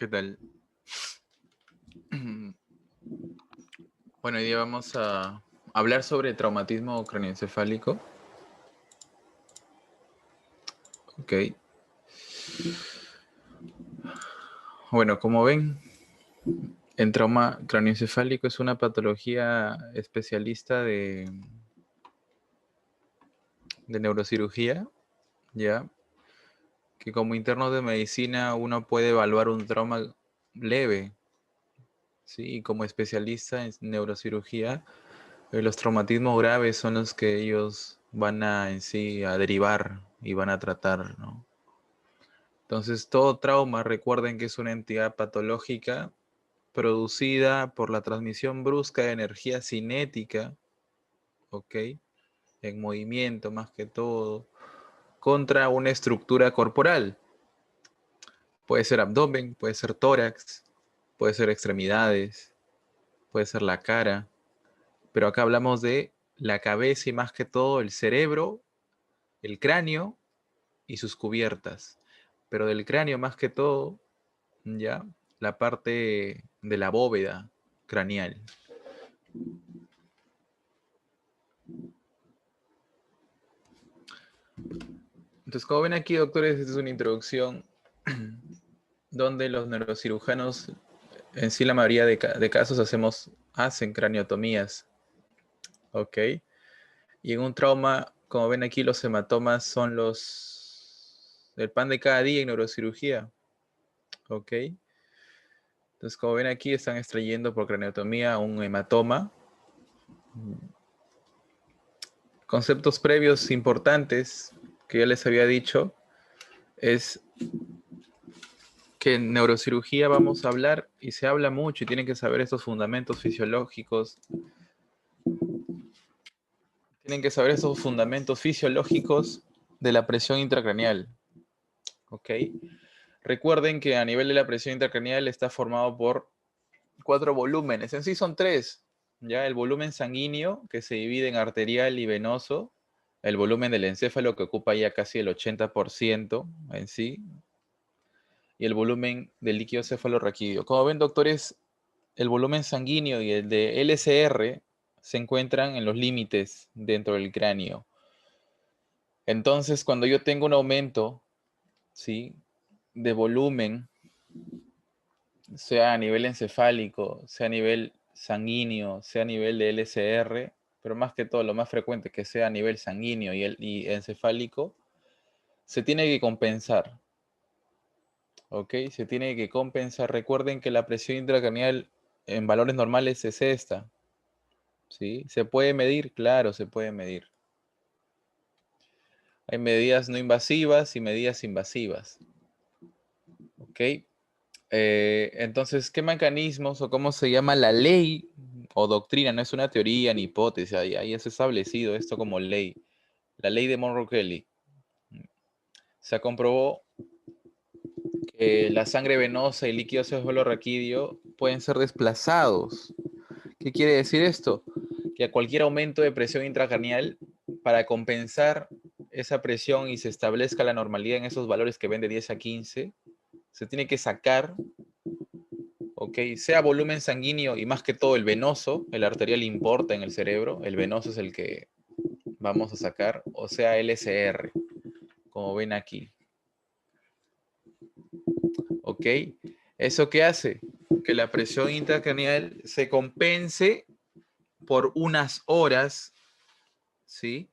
¿Qué tal? Bueno, hoy día vamos a hablar sobre traumatismo craneoencefálico. Ok. Bueno, como ven, el trauma craneoencefálico es una patología especialista de neurocirugía, ¿ya? Que como interno de medicina uno puede evaluar un trauma leve, ¿sí? Y como especialista en neurocirugía, los traumatismos graves son los que ellos van a en sí a derivar y van a tratar, ¿no? Entonces, todo trauma, recuerden que es una entidad patológica producida por la transmisión brusca de energía cinética, ¿ok? En movimiento más que todo, contra una estructura corporal. Puede ser abdomen, puede ser tórax, puede ser extremidades, puede ser la cara, pero acá hablamos de la cabeza y más que todo el cerebro, el cráneo y sus cubiertas. Pero del cráneo más que todo, ¿ya? La parte de la bóveda craneal. Entonces, como ven aquí, doctores, esta es una introducción donde los neurocirujanos, en sí la mayoría de casos, hacen craniotomías, ¿ok? Y en un trauma, como ven aquí, los hematomas son el pan de cada día en neurocirugía, ¿ok? Entonces, como ven aquí, están extrayendo por craniotomía un hematoma. Conceptos previos importantes que ya les había dicho es que en neurocirugía vamos a hablar y se habla mucho y tienen que saber estos fundamentos fisiológicos. Tienen que saber estos fundamentos fisiológicos de la presión intracraneal. ¿Ok? Recuerden que a nivel de la presión intracraneal está formado por 4 volúmenes. En sí son 3. ¿Ya? El volumen sanguíneo, que se divide en arterial y venoso. El volumen del encéfalo, que ocupa ya casi el 80% en sí. Y el volumen del líquido cefalorraquídeo. Como ven, doctores, el volumen sanguíneo y el de LCR se encuentran en los límites dentro del cráneo. Entonces, cuando yo tengo un aumento, ¿sí?, de volumen, sea a nivel encefálico, sea a nivel sanguíneo, sea a nivel de LCR, pero más que todo, lo más frecuente es que sea a nivel sanguíneo y encefálico, se tiene que compensar. ¿Ok? Se tiene que compensar. Recuerden que la presión intracraneal en valores normales es esta. ¿Sí? ¿Se puede medir? Claro, se puede medir. Hay medidas no invasivas y medidas invasivas. ¿Ok? Entonces, ¿qué mecanismos o cómo se llama la ley o doctrina? No es una teoría ni hipótesis, ahí es establecido esto como ley. La ley de Monroe-Kelly. Se comprobó que la sangre venosa y líquido cefalorraquídeo pueden ser desplazados. ¿Qué quiere decir esto? Que a cualquier aumento de presión intracraneal, para compensar esa presión y se establezca la normalidad en esos valores que ven de 10 a 15, se tiene que sacar, ¿ok? Sea volumen sanguíneo y más que todo el venoso, el arterial importa en el cerebro, el venoso es el que vamos a sacar, o sea LCR, como ven aquí, ¿ok? ¿Eso qué hace? Que la presión intracraneal se compense por unas horas, ¿sí?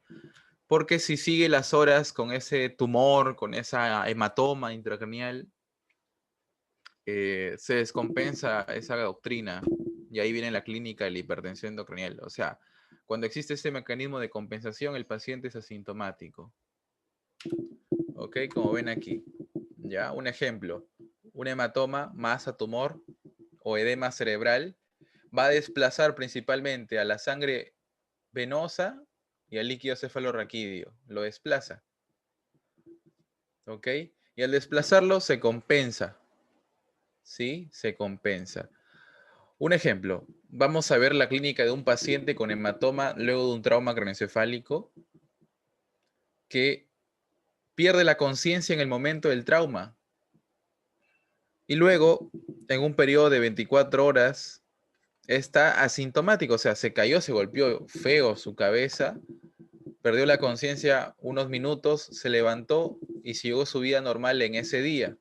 Porque si sigue las horas con ese tumor, con esa hematoma intracraneal, se descompensa esa doctrina y ahí viene la clínica de la hipertensión endocrinal. O sea, cuando existe ese mecanismo de compensación, el paciente es asintomático. ¿Ok? Como ven aquí. Ya, un ejemplo. Un hematoma, masa, tumor o edema cerebral va a desplazar principalmente a la sangre venosa y al líquido cefalorraquídeo. Lo desplaza. ¿Ok? Y al desplazarlo se compensa. ¿Sí? Se compensa. Un ejemplo, vamos a ver la clínica de un paciente con hematoma luego de un trauma craneoencefálico que pierde la conciencia en el momento del trauma. Y luego, en un periodo de 24 horas, está asintomático, o sea, se cayó, se golpeó feo su cabeza, perdió la conciencia unos minutos, se levantó y siguió su vida normal en ese día,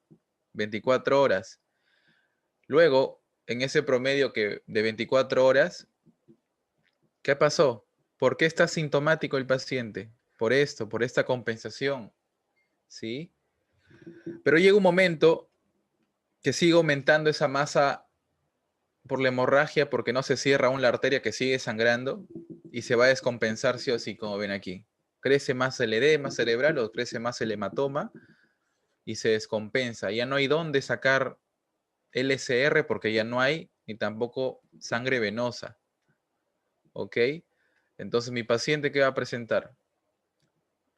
24 horas. Luego, en ese promedio de 24 horas, ¿qué pasó? ¿Por qué está asintomático el paciente? Por esto, por esta compensación, ¿sí? Pero llega un momento que sigue aumentando esa masa por la hemorragia porque no se cierra aún la arteria que sigue sangrando y se va a descompensar sí o sí, como ven aquí. Crece más el edema cerebral o crece más el hematoma y se descompensa. Ya no hay dónde sacar LCR porque ya no hay ni tampoco sangre venosa. ¿Ok? Entonces mi paciente, ¿qué va a presentar?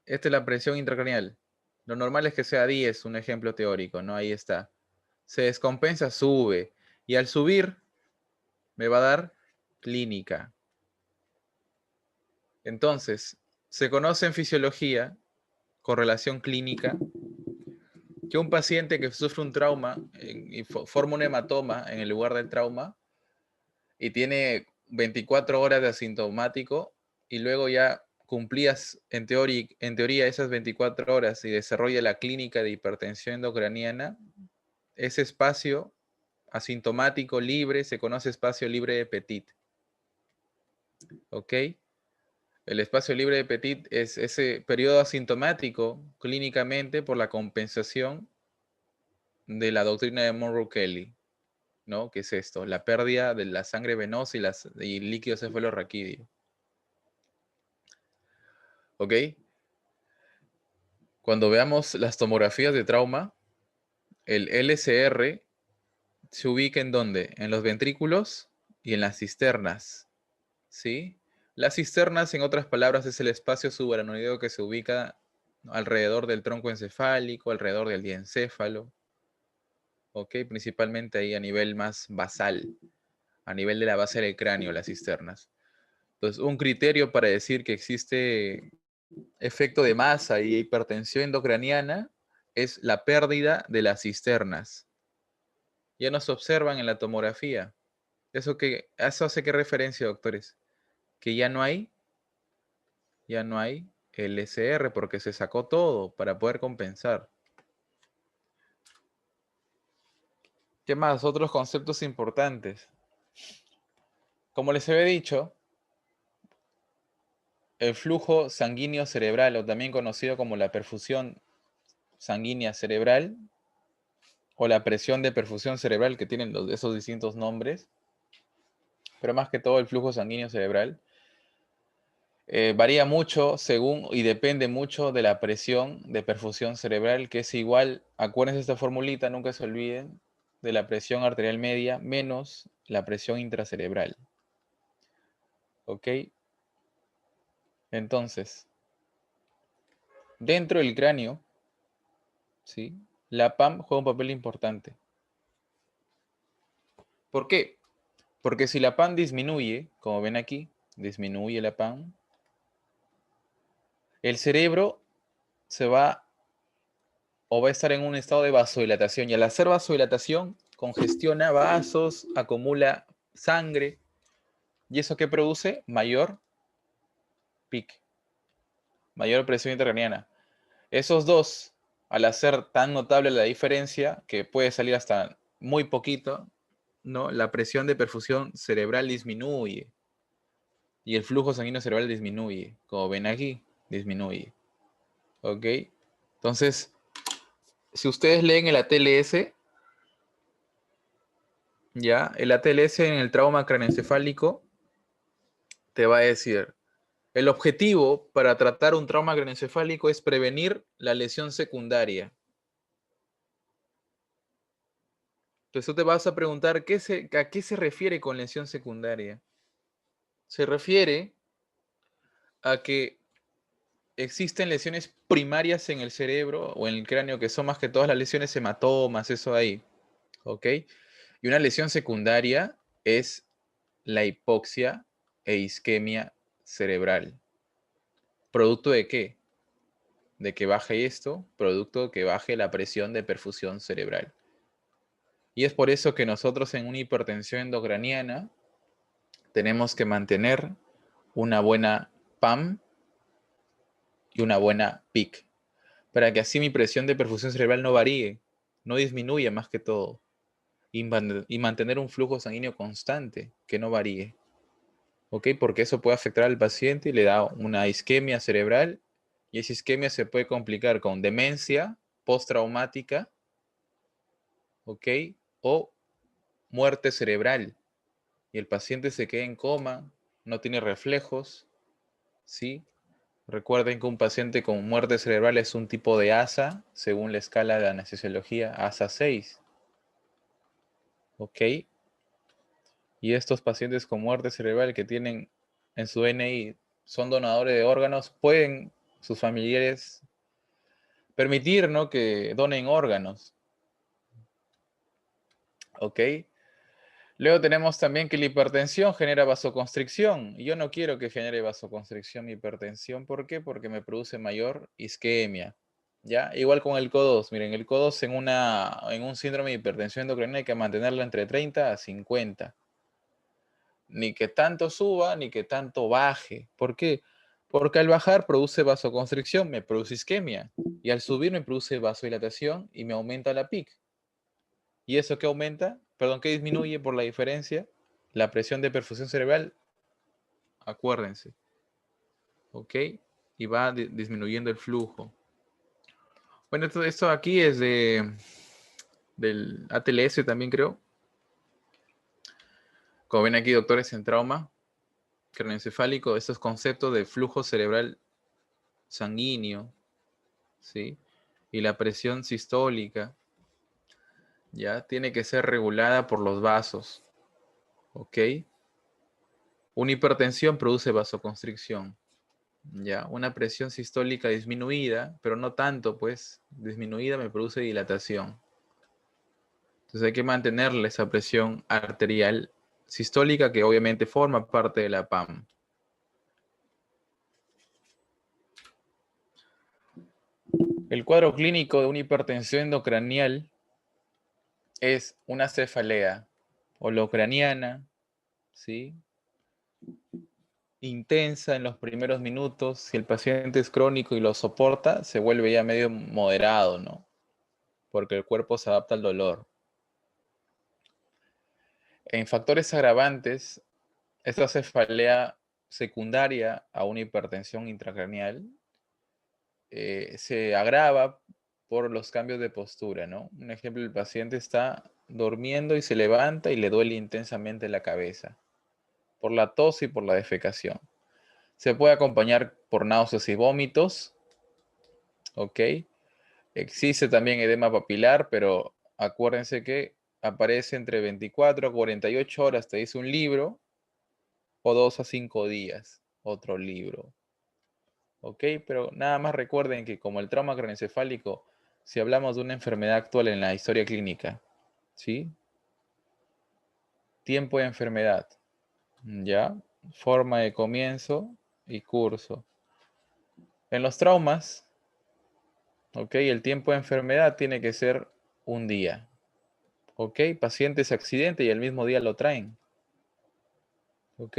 Esta es la presión intracraneal. Lo normal es que sea 10, un ejemplo teórico, ¿no? Ahí está. Se descompensa, sube. Y al subir, me va a dar clínica. Entonces, se conoce en fisiología, correlación clínica, que un paciente que sufre un trauma y forma un hematoma en el lugar del trauma y tiene 24 horas de asintomático y luego ya cumplías en teoría esas 24 horas y desarrolla la clínica de hipertensión endocraniana, ese espacio asintomático libre se conoce espacio libre de Petit. ¿Ok? El espacio libre de Petit es ese periodo asintomático clínicamente por la compensación de la doctrina de Monroe Kelly, ¿no? ¿Qué es esto? La pérdida de la sangre venosa y líquido cefalorraquídeo. ¿Ok? Cuando veamos las tomografías de trauma, el LCR se ubica en ¿dónde? En los ventrículos y en las cisternas, ¿sí? Las cisternas, en otras palabras, es el espacio subaranoideo que se ubica alrededor del tronco encefálico, alrededor del diencéfalo, ¿ok? Principalmente ahí a nivel más basal, a nivel de la base del cráneo, las cisternas. Entonces, un criterio para decir que existe efecto de masa y hipertensión endocraniana es la pérdida de las cisternas. Ya no se observan en la tomografía. ¿Eso hace qué referencia, doctores? Que ya no hay LCR porque se sacó todo para poder compensar. ¿Qué más? Otros conceptos importantes. Como les había dicho, el flujo sanguíneo cerebral, o también conocido como la perfusión sanguínea cerebral, o la presión de perfusión cerebral, que tienen esos distintos nombres, pero más que todo el flujo sanguíneo cerebral, varía mucho según y depende mucho de la presión de perfusión cerebral, que es igual, acuérdense esta formulita, nunca se olviden, de la presión arterial media menos la presión intracerebral. ¿Ok? Entonces, dentro del cráneo, ¿sí? La PAM juega un papel importante. ¿Por qué? Porque si la PAM disminuye, como ven aquí, disminuye la PAM, el cerebro se va o va a estar en un estado de vasodilatación. Y al hacer vasodilatación, congestiona vasos, acumula sangre. ¿Y eso qué produce? Mayor PIC, mayor presión intracraniana. Esos dos, al hacer tan notable la diferencia, que puede salir hasta muy poquito, ¿no? La presión de perfusión cerebral disminuye y el flujo sanguíneo cerebral disminuye. Como ven aquí, disminuye. ¿Ok? Entonces, si ustedes leen el ATLS, ya, el ATLS en el trauma craneoencefálico te va a decir, el objetivo para tratar un trauma craneoencefálico es prevenir la lesión secundaria. Entonces tú te vas a preguntar, ¿a qué se refiere con lesión secundaria? Se refiere a que existen lesiones primarias en el cerebro o en el cráneo, que son más que todas las lesiones hematomas, eso ahí, ¿ok? Y una lesión secundaria es la hipoxia e isquemia cerebral. ¿Producto de qué? De que baje esto, producto de que baje la presión de perfusión cerebral. Y es por eso que nosotros en una hipertensión endocraniana tenemos que mantener una buena PAM y una buena PIC, para que así mi presión de perfusión cerebral no varíe, no disminuya más que todo, y mantener un flujo sanguíneo constante, que no varíe. ¿Ok? Porque eso puede afectar al paciente y le da una isquemia cerebral, y esa isquemia se puede complicar con demencia postraumática, ¿ok? O muerte cerebral, y el paciente se queda en coma, no tiene reflejos, ¿sí? Recuerden que un paciente con muerte cerebral es un tipo de ASA, según la escala de anestesiología, ASA 6, ¿ok? Y estos pacientes con muerte cerebral que tienen en su DNI son donadores de órganos, pueden sus familiares permitir, ¿no?, que donen órganos, ¿ok? Luego tenemos también que la hipertensión genera vasoconstricción. Yo no quiero que genere vasoconstricción mi hipertensión. ¿Por qué? Porque me produce mayor isquemia. ¿Ya? Igual con el CO2. Miren, el CO2 en un síndrome de hipertensión endocrina hay que mantenerlo entre 30 a 50. Ni que tanto suba, ni que tanto baje. ¿Por qué? Porque al bajar produce vasoconstricción, me produce isquemia. Y al subir me produce vasodilatación y me aumenta la PIC. ¿Y eso qué aumenta? Perdón, ¿qué disminuye por la diferencia? La presión de perfusión cerebral, acuérdense, ¿ok? Y va disminuyendo el flujo. Bueno, esto aquí es del ATLS también creo. Como ven aquí, doctores en trauma craneoencefálico, estos conceptos de flujo cerebral sanguíneo, ¿sí? Y la presión sistólica, ya tiene que ser regulada por los vasos, ¿ok? Una hipertensión produce vasoconstricción. Ya, una presión sistólica disminuida, pero no tanto, pues, disminuida me produce dilatación. Entonces hay que mantenerle esa presión arterial sistólica que obviamente forma parte de la PAM. El cuadro clínico de una hipertensión endocranial es una cefalea holocraniana, ¿sí? Intensa en los primeros minutos. Si el paciente es crónico y lo soporta, se vuelve ya medio moderado, ¿no? Porque el cuerpo se adapta al dolor. En factores agravantes, esta cefalea secundaria a una hipertensión intracraneal se agrava por los cambios de postura, ¿no? Un ejemplo, el paciente está durmiendo y se levanta y le duele intensamente la cabeza por la tos y por la defecación. Se puede acompañar por náuseas y vómitos, ¿ok? Existe también edema papilar, pero acuérdense que aparece entre 24 a 48 horas, te dice un libro, o 2 a 5 días, otro libro. ¿Ok? Pero nada más recuerden que como el trauma craneoencefálico, si hablamos de una enfermedad actual en la historia clínica, ¿sí? Tiempo de enfermedad, ¿ya? Forma de comienzo y curso. En los traumas, ¿ok? El tiempo de enfermedad tiene que ser un día, ¿ok? Paciente se accidente y el mismo día lo traen, ¿ok?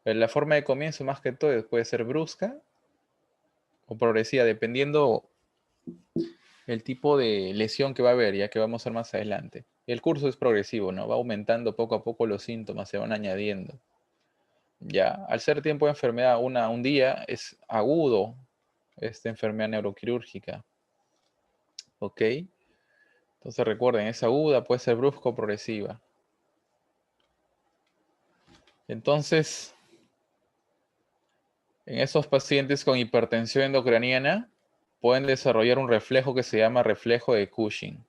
La forma de comienzo más que todo puede ser brusca o progresiva, dependiendo el tipo de lesión que va a haber, ya que vamos a ver más adelante. El curso es progresivo, ¿no? Va aumentando poco a poco los síntomas, se van añadiendo. Ya, al ser tiempo de enfermedad un día, es agudo esta enfermedad neuroquirúrgica. ¿Ok? Entonces recuerden, es aguda, puede ser brusco o progresiva. Entonces, en esos pacientes con hipertensión endocraniana, pueden desarrollar un reflejo que se llama reflejo de Cushing.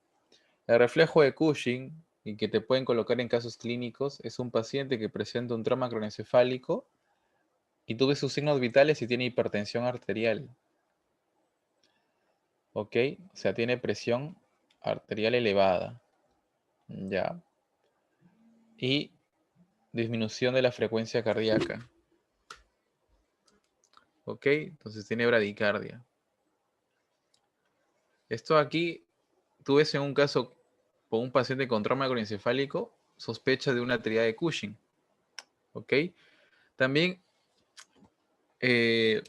El reflejo de Cushing, y que te pueden colocar en casos clínicos, es un paciente que presenta un trauma craneoencefálico y tú ves sus signos vitales y tiene hipertensión arterial. ¿Ok? O sea, tiene presión arterial elevada. Ya. Y disminución de la frecuencia cardíaca. ¿Ok? Entonces tiene bradicardia. Esto aquí, tú ves en un caso por un paciente con trauma craneoencefálico, sospecha de una triada de Cushing. ¿Ok? También, en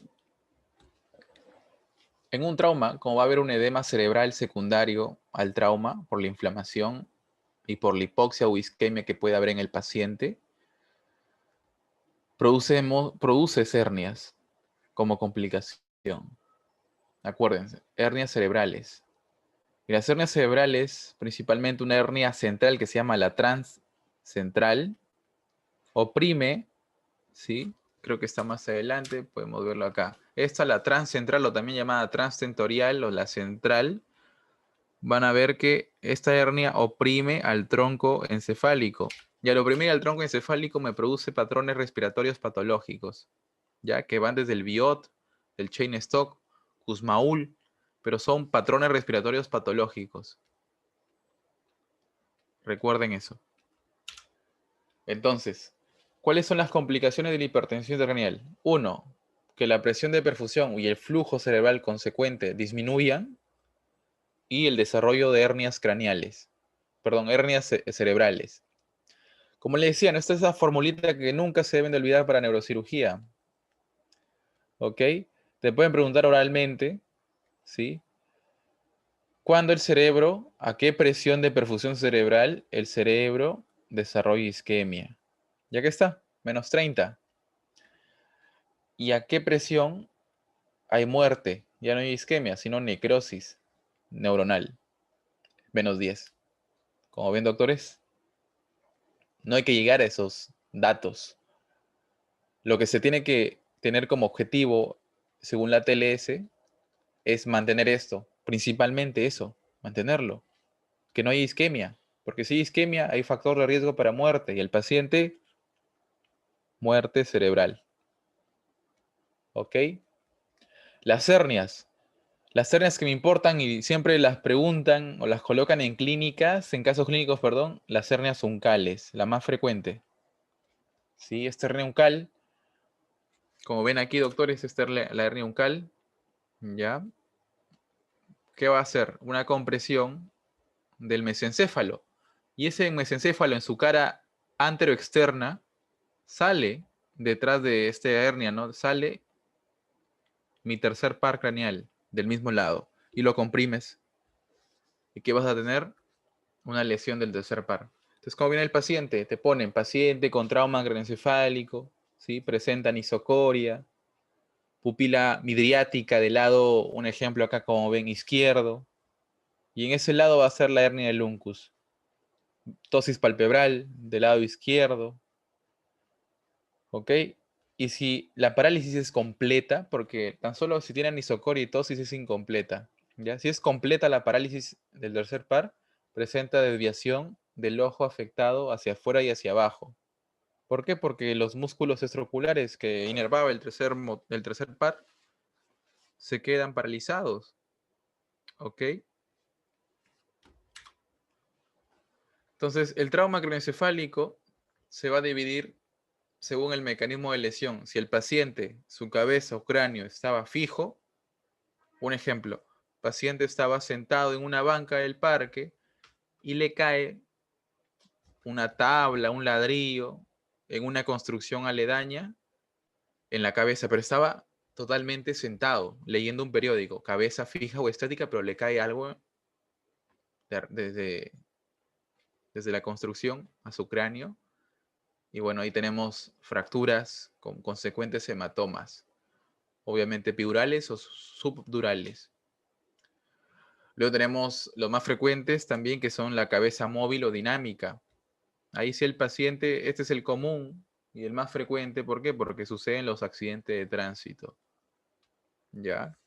un trauma, como va a haber un edema cerebral secundario al trauma por la inflamación y por la hipoxia o isquemia que puede haber en el paciente, produce hernias como complicación. Acuérdense, hernias cerebrales. Y las hernias cerebrales, principalmente una hernia central que se llama la transcentral, oprime, ¿sí? Creo que está más adelante, podemos verlo acá. Esta, la transcentral, o también llamada transtentorial o la central, van a ver que esta hernia oprime al tronco encefálico. Y al oprimir al tronco encefálico me produce patrones respiratorios patológicos, ya que van desde el Biot, el Cheyne-Stokes, Kussmaul, pero son patrones respiratorios patológicos. Recuerden eso. Entonces, ¿cuáles son las complicaciones de la hipertensión intracraneal? 1. Que la presión de perfusión y el flujo cerebral consecuente disminuyan y el desarrollo de hernias craneales. Perdón, hernias cerebrales. Como les decía, ¿no? Esta es esa formulita que nunca se deben de olvidar para neurocirugía. ¿Ok? Te pueden preguntar oralmente, ¿sí? ¿Cuándo el cerebro, a qué presión de perfusión cerebral el cerebro desarrolla isquemia? Ya que está, menos 30. ¿Y a qué presión hay muerte? Ya no hay isquemia, sino necrosis neuronal. Menos 10. Como ven, doctores, no hay que llegar a esos datos. Lo que se tiene que tener como objetivo, según la TLS, es mantener esto. Principalmente eso, mantenerlo. Que no haya isquemia. Porque si hay isquemia, hay factor de riesgo para muerte. Y el paciente, muerte cerebral. ¿Ok? Las hernias. Las hernias que me importan y siempre las preguntan o las colocan en clínicas, en casos clínicos, perdón, las hernias uncales, la más frecuente. ¿Sí? Esta hernia uncal, como ven aquí, doctores, esta es la hernia uncal, ¿ya? ¿Qué va a hacer? Una compresión del mesencéfalo. Y ese mesencéfalo en su cara anteroexterna sale detrás de esta hernia, ¿no? Sale mi tercer par craneal del mismo lado y lo comprimes. ¿Y qué vas a tener? Una lesión del tercer par. Entonces, ¿cómo viene el paciente? Te ponen paciente con trauma craneoencefálico, ¿sí? Presenta anisocoria, pupila midriática del lado, un ejemplo acá como ven, izquierdo, y en ese lado va a ser la hernia del uncus. Tosis palpebral del lado izquierdo, ¿ok? Y si la parálisis es completa, porque tan solo si tiene anisocoria y tosis es incompleta, ¿ya? Si es completa la parálisis del tercer par, presenta desviación del ojo afectado hacia afuera y hacia abajo. ¿Por qué? Porque los músculos extraoculares que inervaba el tercer par se quedan paralizados, ¿ok? Entonces, el trauma craneoencefálico se va a dividir según el mecanismo de lesión. Si el paciente, su cabeza o cráneo estaba fijo, un ejemplo, el paciente estaba sentado en una banca del parque y le cae una tabla, un ladrillo en una construcción aledaña en la cabeza, pero estaba totalmente sentado leyendo un periódico, cabeza fija o estática, pero le cae algo desde, desde la construcción a su cráneo. Y bueno, ahí tenemos fracturas con consecuentes hematomas, obviamente epidurales o subdurales. Luego tenemos los más frecuentes también, que son la cabeza móvil o dinámica. Ahí sí el paciente, este es el común y el más frecuente, ¿por qué? Porque suceden los accidentes de tránsito. ¿Ya?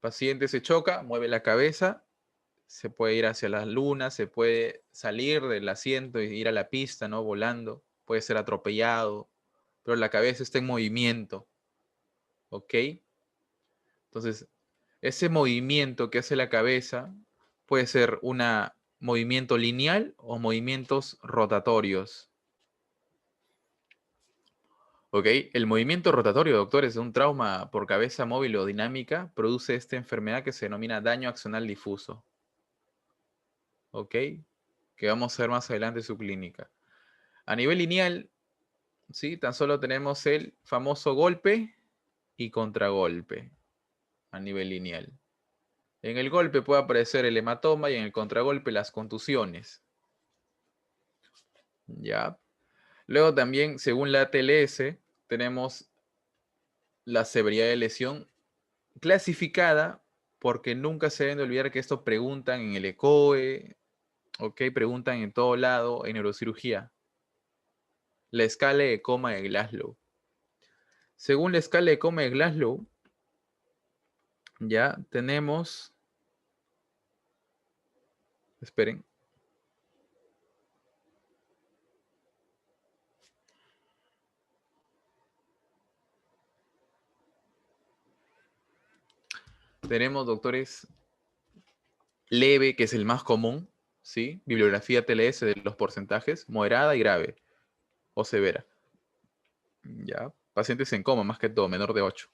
Paciente se choca, mueve la cabeza, se puede ir hacia las lunas, se puede salir del asiento y ir a la pista, ¿no? Volando, puede ser atropellado, pero la cabeza está en movimiento, ¿ok? Entonces, ese movimiento que hace la cabeza puede ser un movimiento lineal o movimientos rotatorios. ¿Ok? El movimiento rotatorio, doctores, de un trauma por cabeza móvil o dinámica produce esta enfermedad que se denomina daño axonal difuso. ¿Ok? que vamos a ver más adelante su clínica. A nivel lineal, ¿sí? Tan solo tenemos el famoso golpe y contragolpe a nivel lineal. En el golpe puede aparecer el hematoma y en el contragolpe las contusiones. ¿Ya? Luego también, según la ATLS, tenemos la severidad de lesión clasificada, porque nunca se deben de olvidar que esto preguntan en el ECOE, ¿ok? Preguntan en todo lado, en neurocirugía. La escala de coma de Glasgow. Según la escala de coma de Glasgow, ya tenemos, esperen, tenemos, doctores, leve, que es el más común, ¿sí? Bibliografía TLS de los porcentajes, moderada y grave o severa. Ya, pacientes en coma, más que todo, menor de 8.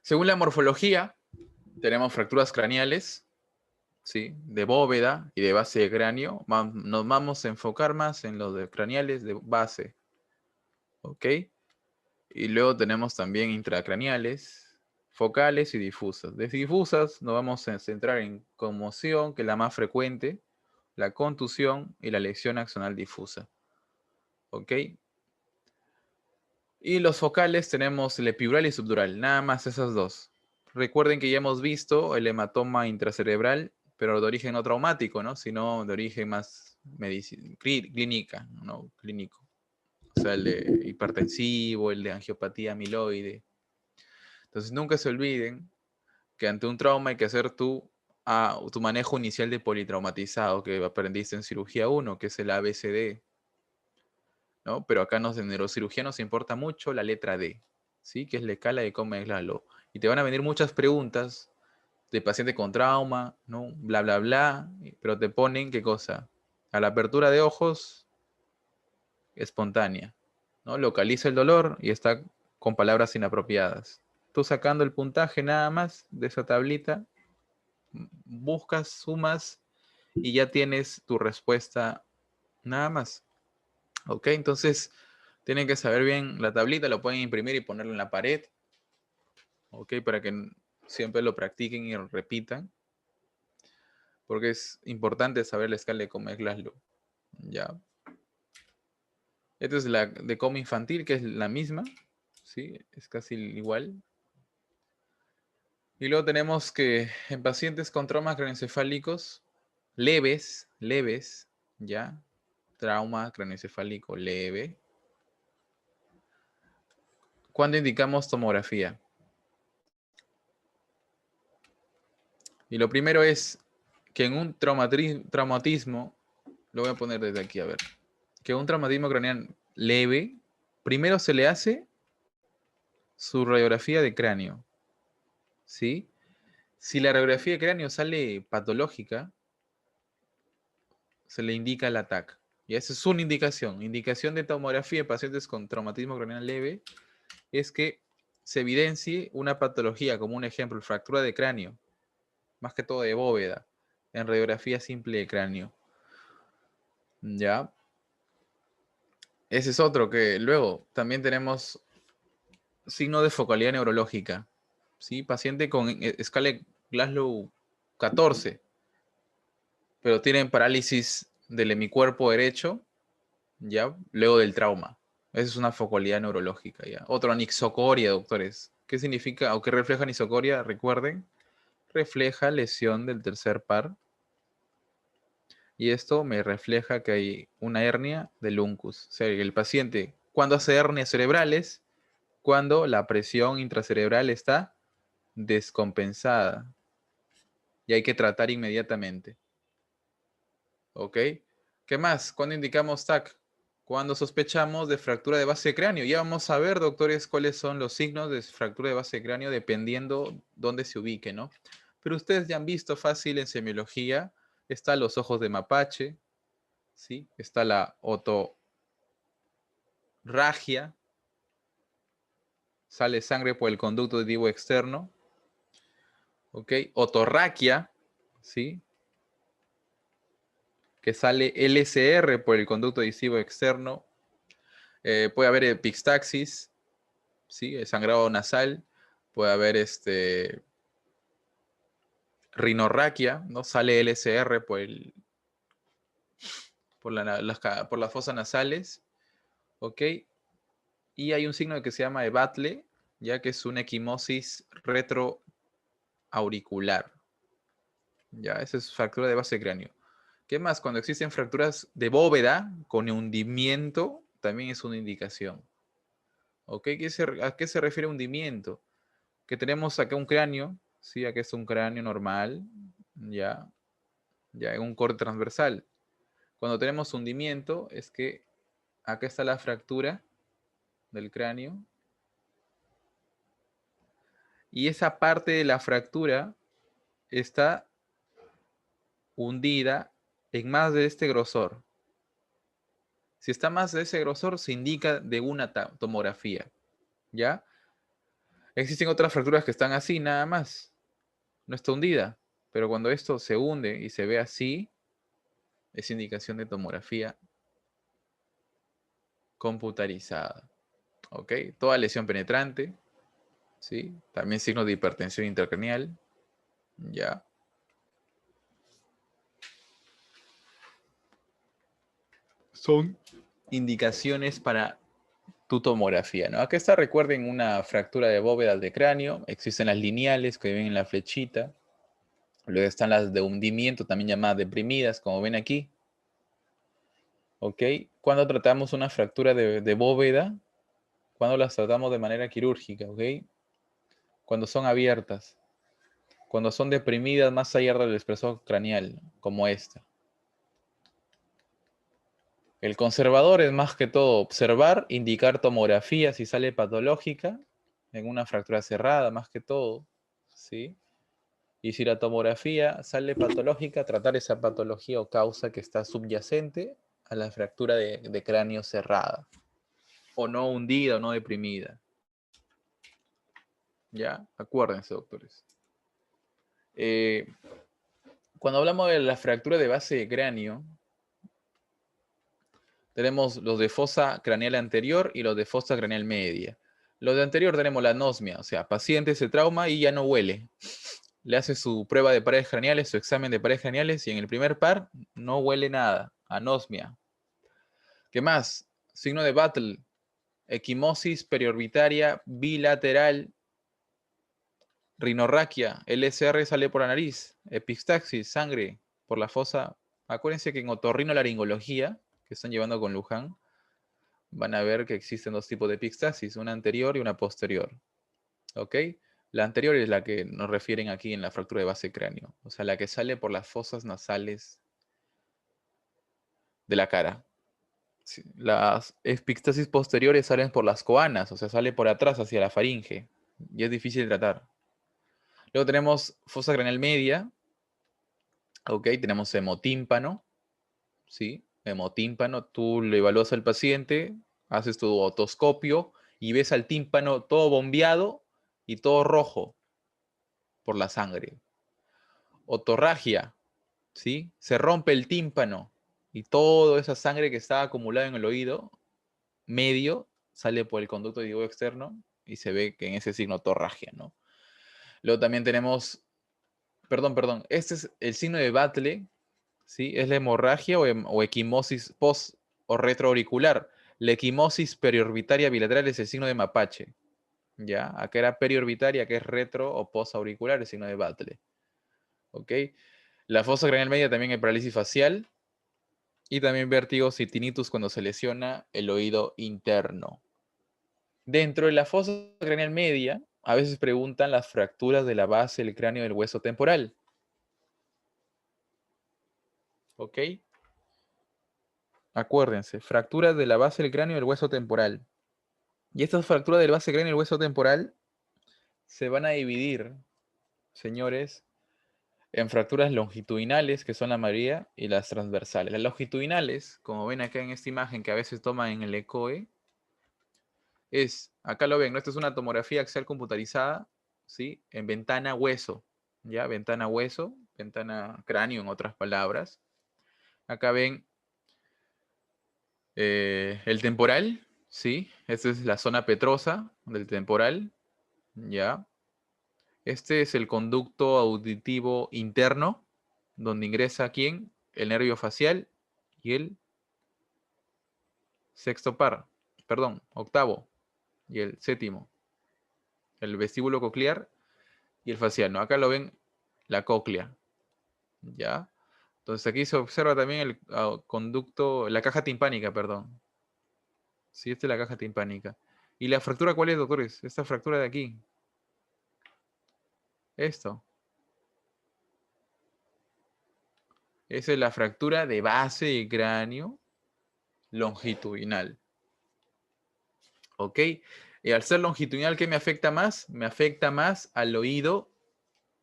Según la morfología, tenemos fracturas craneales, ¿sí? De bóveda y de base de cráneo. Nos vamos a enfocar más en los de craneales de base, ¿ok? Y luego tenemos también intracraneales, focales y difusas. De difusas nos vamos a centrar en conmoción, que es la más frecuente, la contusión y la lesión axonal difusa. ¿Ok? Y los focales tenemos el epidural y subdural, nada más esas dos. Recuerden que ya hemos visto el hematoma intracerebral, pero de origen no traumático, ¿no? Sino de origen más clínica, ¿no? Clínico. O sea, el de hipertensivo, el de angiopatía amiloide. Entonces nunca se olviden que ante un trauma hay que hacer tu manejo inicial de politraumatizado que aprendiste en cirugía 1, que es el ABCD, ¿no? Pero acá en neurocirugía nos importa mucho la letra D, ¿sí? Que es la escala de coma de Glasgow. Y te van a venir muchas preguntas de paciente con trauma, ¿no? Bla, bla, bla, pero te ponen, ¿qué cosa? A la apertura de ojos, espontánea, ¿no? Localiza el dolor y está con palabras inapropiadas. Tú sacando el puntaje nada más de esa tablita, buscas, sumas y ya tienes tu respuesta nada más. ¿Ok? Entonces, tienen que saber bien la tablita, lo pueden imprimir y ponerlo en la pared. ¿Ok? Para que siempre lo practiquen y lo repitan. Porque es importante saber la escala de coma de Glasgow. ¿Ya? Esta es la de coma infantil, que es la misma. ¿Sí? Es casi igual. Y luego tenemos que en pacientes con traumas craneoencefálicos leves, ¿ya? Trauma craneoencefálico leve. ¿Cuándo indicamos tomografía? Y lo primero es que en un traumatismo, lo voy a poner desde aquí, a ver, que un traumatismo craneal leve, primero se le hace su radiografía de cráneo, ¿sí? Si la radiografía de cráneo sale patológica, se le indica el ATAC. Y esa es una indicación. Indicación de tomografía en pacientes con traumatismo craneal leve es que se evidencie una patología, como un ejemplo, fractura de cráneo, más que todo de bóveda, en radiografía simple de cráneo. ¿Ya? Ese es otro que luego también tenemos signo de focalidad neurológica. ¿Sí? Paciente con escala de Glasgow 14, pero tienen parálisis del hemicuerpo derecho, ¿ya? Luego del trauma. Esa es una focalidad neurológica, ¿ya? Otro, anisocoria, doctores. ¿Qué significa o qué refleja anisocoria? Recuerden, refleja lesión del tercer par. Y esto me refleja que hay una hernia del uncus. O sea, el paciente, cuando hace hernias cerebrales, cuando la presión intracerebral está descompensada y hay que tratar inmediatamente. ¿Ok? ¿Qué más? ¿Cuándo indicamos TAC? Cuando sospechamos de fractura de base de cráneo. Ya vamos a ver, doctores, cuáles son los signos de fractura de base de cráneo dependiendo dónde se ubique, ¿no? Pero ustedes ya han visto fácil en semiología, están los ojos de mapache, ¿sí? Está la otorragia, sale sangre por el conducto auditivo externo, ¿ok? Otorraquia, ¿sí? Que sale LSR por el conducto adhesivo externo. Puede haber epistaxis, ¿sí? El sangrado nasal. Puede haber rinorraquia, ¿no? Sale LSR por las fosas nasales, ¿ok? Y hay un signo que se llama Evatle, ya que es una equimosis retroauricular. Ya, esa es fractura de base de cráneo. ¿Qué más? Cuando existen fracturas de bóveda con hundimiento, también es una indicación. ¿Ok? ¿A qué se refiere hundimiento? Que tenemos acá un cráneo, ¿sí? Acá es un cráneo normal, ya en un corte transversal. Cuando tenemos hundimiento, es que acá está la fractura del cráneo. Y esa parte de la fractura está hundida en más de este grosor. Si está más de ese grosor, se indica de una tomografía. ¿Ya? Existen otras fracturas que están así, nada más. No está hundida. Pero cuando esto se hunde y se ve así, es indicación de tomografía computarizada. ¿Ok? Toda lesión penetrante, ¿sí? También signos de hipertensión intracraneal, ¿ya? Son indicaciones para tu tomografía, ¿no? Acá está, recuerden, una fractura de bóveda de cráneo. Existen las lineales que ven en la flechita. Luego están las de hundimiento, también llamadas deprimidas, como ven aquí. ¿Ok? Cuando tratamos una fractura de bóveda, cuando las tratamos de manera quirúrgica, ¿ok? Cuando son abiertas, cuando son deprimidas más allá del espesor craneal, como esta. El conservador es más que todo observar, indicar tomografía si sale patológica en una fractura cerrada, más que todo, ¿sí? Y si la tomografía sale patológica, tratar esa patología o causa que está subyacente a la fractura de cráneo cerrada, o no hundida o no deprimida. ¿Ya? Acuérdense, doctores. Cuando hablamos de la fractura de base de cráneo, tenemos los de fosa craneal anterior y los de fosa craneal media. Los de anterior tenemos la anosmia, o sea, paciente se trauma y ya no huele. Le hace su prueba de paredes craneales, su examen de paredes craneales y en el primer par no huele nada. Anosmia. ¿Qué más? Signo de Battle. Equimosis periorbitaria bilateral. Rinorraquia. LSR sale por la nariz. Epistaxis, sangre por la fosa. Acuérdense que en otorrinolaringología, que están llevando con Luján, van a ver que existen dos tipos de epistaxis, una anterior y una posterior. ¿Ok? La anterior es la que nos refieren aquí en la fractura de base cráneo, o sea, la que sale por las fosas nasales de la cara. Sí, las epistaxis posteriores salen por las coanas, o sea, sale por atrás hacia la faringe, y es difícil de tratar. Luego tenemos fosa craneal media, ¿ok? Tenemos hemotímpano, ¿sí? Hemotímpano, tú le evalúas al paciente, haces tu otoscopio y ves al tímpano todo bombeado y todo rojo por la sangre. Otorragia, ¿sí? Se rompe el tímpano y toda esa sangre que estaba acumulada en el oído medio sale por el conducto auditivo externo y se ve que en ese signo otorragia, ¿no? Luego también tenemos, perdón, este es el signo de Battle, ¿sí? Es la hemorragia o equimosis post o retroauricular. La equimosis periorbitaria bilateral es el signo de mapache, ¿ya? Acá era periorbitaria, que es retro o postauricular, el signo de Battle, ¿ok? La fosa craneal media también hay parálisis facial y también vértigos y tinnitus cuando se lesiona el oído interno. Dentro de la fosa craneal media, a veces preguntan las fracturas de la base del cráneo del hueso temporal. ¿Ok? Acuérdense, fracturas de la base del cráneo del hueso temporal. Y estas fracturas de la base del cráneo del hueso temporal se van a dividir, señores, en fracturas longitudinales, que son la mayoría, y las transversales. Las longitudinales, como ven acá en esta imagen que a veces toman en el ECOE, acá lo ven, ¿no? Esta es una tomografía axial computarizada, ¿sí? En ventana hueso, ¿ya? Ventana hueso, ventana cráneo en otras palabras. Acá ven el temporal, ¿sí? Esta es la zona petrosa del temporal, ¿ya? Este es el conducto auditivo interno, donde ingresa ¿quién? El nervio facial y el octavo y el séptimo. El vestíbulo coclear y el facial, ¿no? Acá lo ven la cóclea, ¿ya? Entonces aquí se observa también el conducto, la caja timpánica, perdón. Sí, esta es la caja timpánica. ¿Y la fractura cuál es, doctores? Esta fractura de aquí. Esto. Esa es la fractura de base de cráneo longitudinal. ¿Ok? Y al ser longitudinal, ¿qué me afecta más? Me afecta más al oído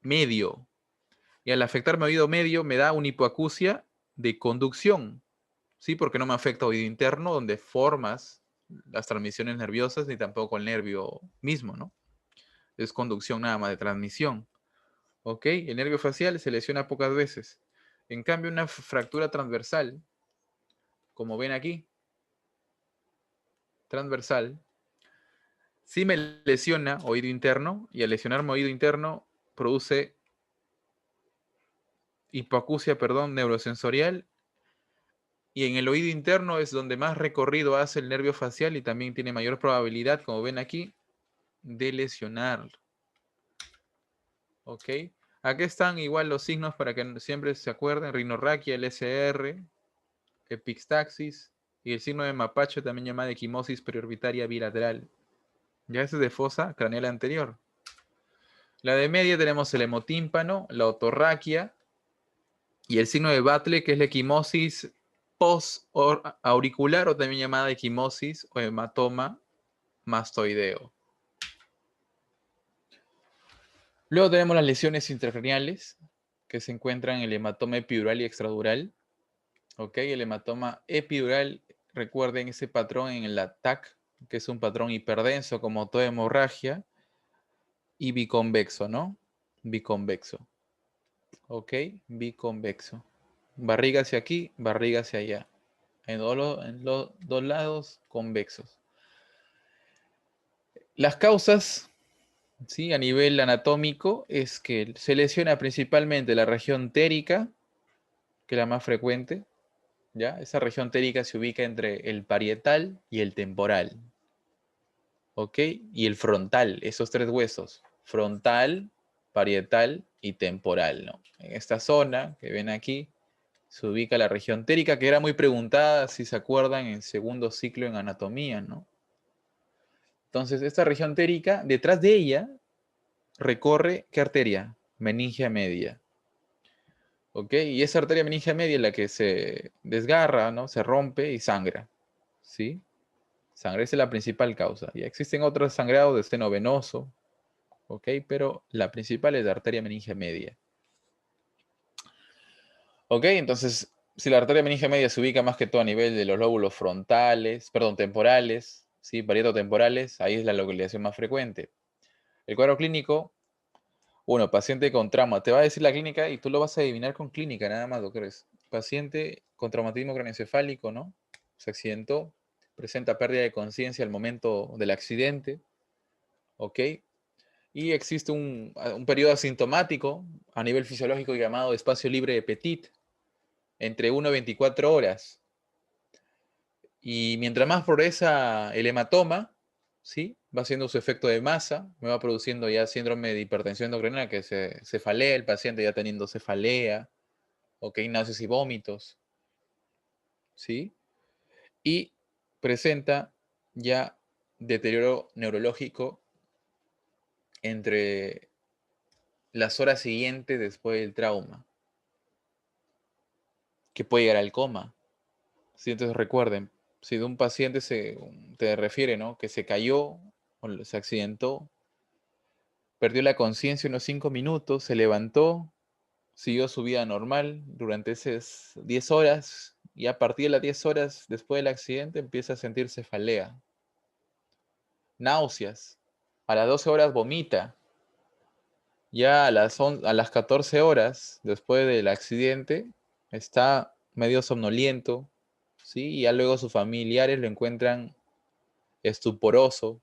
medio. Y al afectarme al oído medio, me da una hipoacusia de conducción. ¿Sí? Porque no me afecta al oído interno, donde formas las transmisiones nerviosas, ni tampoco el nervio mismo, ¿no? Es conducción nada más de transmisión. ¿Ok? El nervio facial se lesiona pocas veces. En cambio, una fractura transversal, como ven aquí, transversal, sí me lesiona oído interno, y al lesionarme oído interno produce hipoacusia, perdón, neurosensorial, y en el oído interno es donde más recorrido hace el nervio facial y también tiene mayor probabilidad, como ven aquí, de lesionar. ¿Ok? Aquí están igual los signos para que siempre se acuerden: rinorraquia, LSR, epistaxis y el signo de mapacho, también llamada equimosis periorbitaria bilateral. Ya ese es de fosa craneal anterior. La de media tenemos el hemotímpano, la otorraquia y el signo de Battle, que es la equimosis post-auricular o también llamada equimosis o hematoma mastoideo. Luego tenemos las lesiones intracraneales, que se encuentran en el hematoma epidural y extradural. ¿Ok? El hematoma epidural, recuerden ese patrón en el ATAC, que es un patrón hiperdenso como toda hemorragia, y biconvexo, ¿no? Biconvexo. ¿Ok? Biconvexo. Barriga hacia aquí, barriga hacia allá. En los dos lados convexos. Las causas, ¿sí? A nivel anatómico, es que se lesiona principalmente la región térica, que es la más frecuente, ¿ya? Esa región térica se ubica entre el parietal y el temporal, ¿ok? Y el frontal, esos tres huesos, frontal, parietal y temporal, ¿no? En esta zona que ven aquí se ubica la región térica, que era muy preguntada, si se acuerdan, en segundo ciclo en anatomía, ¿no? Entonces, esta región térica, detrás de ella, recorre, ¿qué arteria? Meningia media. ¿Ok? Y esa arteria meningia media es la que se desgarra, ¿no? Se rompe y sangra, ¿sí? Sangre es la principal causa. Ya existen otros sangrados de seno venoso, ¿ok? Pero la principal es la arteria meningia media. ¿Ok? Entonces, si la arteria meningia media se ubica más que todo a nivel de los lóbulos frontales, perdón, temporales, ¿sí? Parieto-temporales, ahí es la localización más frecuente. El cuadro clínico, bueno, paciente con trauma. Te va a decir la clínica y tú lo vas a adivinar con clínica, nada más, doctores. Paciente con traumatismo craneoencefálico, ¿no? Se accidentó, presenta pérdida de conciencia al momento del accidente, ¿ok? Y existe un periodo asintomático a nivel fisiológico llamado espacio libre de Petit, entre 1 y 24 horas. Y mientras más progresa el hematoma, ¿sí? Va haciendo su efecto de masa, me va produciendo ya síndrome de hipertensión endocrinal, que se cefalea el paciente ya teniendo cefalea, ok, náuseas y vómitos, ¿sí? Y presenta ya deterioro neurológico entre las horas siguientes después del trauma, que puede llegar al coma. ¿Sí? Entonces recuerden, si de un paciente te refiere, ¿no? Que se cayó o se accidentó, perdió la conciencia unos 5 minutos, se levantó, siguió su vida normal durante esas 10 horas y a partir de las 10 horas después del accidente empieza a sentir cefalea, náuseas, a las 12 horas vomita, Ya a las 14 horas después del accidente está medio somnoliento, ¿sí? Y ya luego sus familiares lo encuentran estuporoso,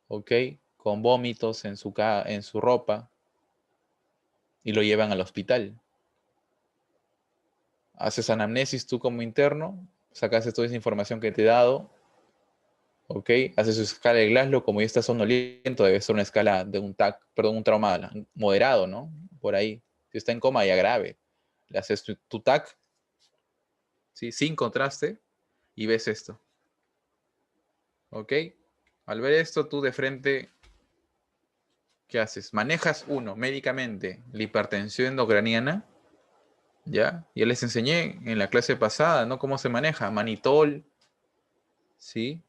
¿ok? Con vómitos en su ropa y lo llevan al hospital. Haces anamnesis tú como interno, sacas toda esa información que te he dado, ¿ok? Haces su escala de Glasgow, como ya está somnoliento, debe ser una escala de un TAC, perdón, un trauma moderado, ¿no? Por ahí. Si está en coma, ya grave. Le haces tu TAC, ¿sí? Sin contraste, y ves esto, ¿ok? Al ver esto, tú de frente, ¿qué haces? Manejas, uno, médicamente, la hipertensión endocraniana, ¿ya? Ya les enseñé en la clase pasada, ¿no? Cómo se maneja. Manitol, ¿sí?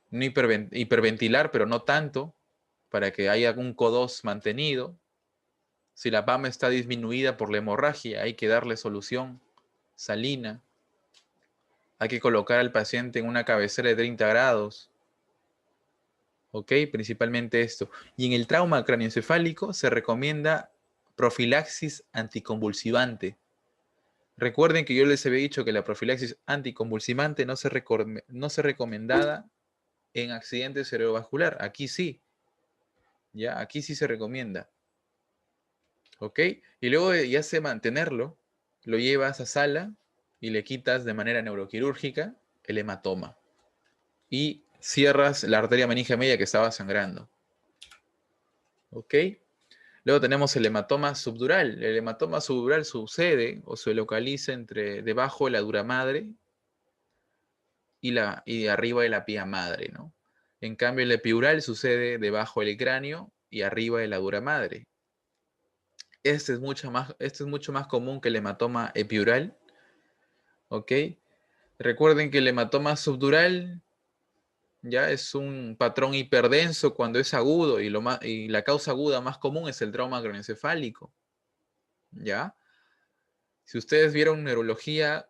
No hiperventilar, pero no tanto, para que haya un CO2 mantenido. Si la PAMA está disminuida por la hemorragia, hay que darle solución salina. Hay que colocar al paciente en una cabecera de 30 grados. ¿Ok? Principalmente esto. Y en el trauma craneoencefálico se recomienda profilaxis anticonvulsivante. Recuerden que yo les había dicho que la profilaxis anticonvulsivante no se recomendada en accidente cerebrovascular. Aquí sí. Ya, aquí sí se recomienda. ¿Ok? Y luego de ya sé mantenerlo, lo llevas a sala y le quitas de manera neuroquirúrgica el hematoma. Y cierras la arteria meningia media que estaba sangrando. ¿Ok? Luego tenemos el hematoma subdural. El hematoma subdural sucede o se localiza debajo de la dura madre y arriba de la pía madre, ¿no? En cambio, el epidural sucede debajo del cráneo y arriba de la dura madre. Este es mucho más común que el hematoma epidural, ¿ok? Recuerden que el hematoma subdural ya es un patrón hiperdenso cuando es agudo y la causa aguda más común es el trauma craneoencefálico, ¿ya? Si ustedes vieron neurología,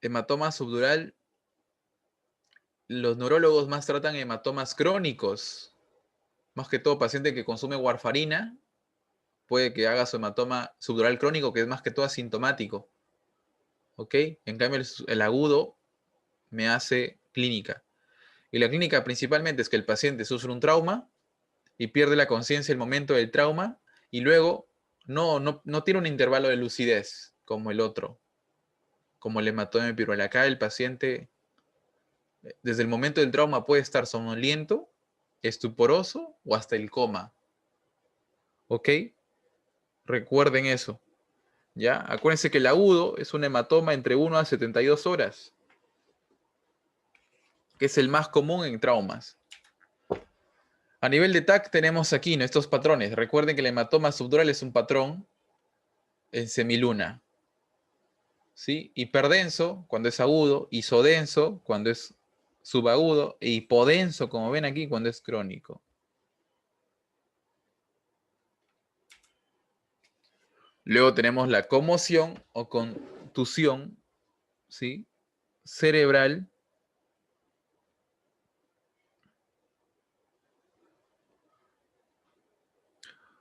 hematoma subdural, los neurólogos más tratan hematomas crónicos, más que todo paciente que consume warfarina, puede que haga su hematoma subdural crónico, que es más que todo asintomático, ¿ok? En cambio, el agudo me hace clínica. Y la clínica principalmente es que el paciente sufre un trauma y pierde la conciencia en el momento del trauma y luego no tiene un intervalo de lucidez como el otro, como el hematoma epidural. Acá el paciente, desde el momento del trauma, puede estar somnoliento, estuporoso o hasta el coma. ¿Ok? Recuerden eso. ¿Ya? Acuérdense que el agudo es un hematoma entre 1 a 72 horas, que es el más común en traumas. A nivel de TAC tenemos aquí estos patrones. Recuerden que el hematoma subdural es un patrón en semiluna. ¿Sí? Hiperdenso cuando es agudo, isodenso cuando es subagudo e hipodenso, como ven aquí, cuando es crónico. Luego tenemos la conmoción o contusión, ¿sí? Cerebral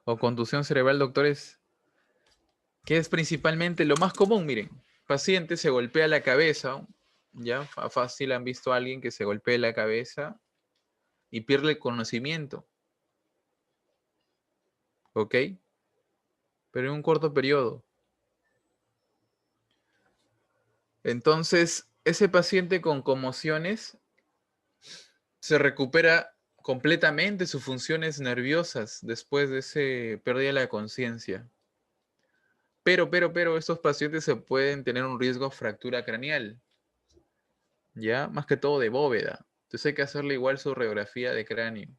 o contusión cerebral, doctores, que es principalmente lo más común, miren. Paciente se golpea la cabeza, ya fácil han visto a alguien que se golpea la cabeza y pierde el conocimiento, ¿ok? Pero en un corto periodo. Entonces, ese paciente con conmociones se recupera completamente sus funciones nerviosas después de ese pérdida de la conciencia. Pero, estos pacientes se pueden tener un riesgo de fractura craneal, ¿ya? Más que todo de bóveda. Entonces hay que hacerle igual su radiografía de cráneo.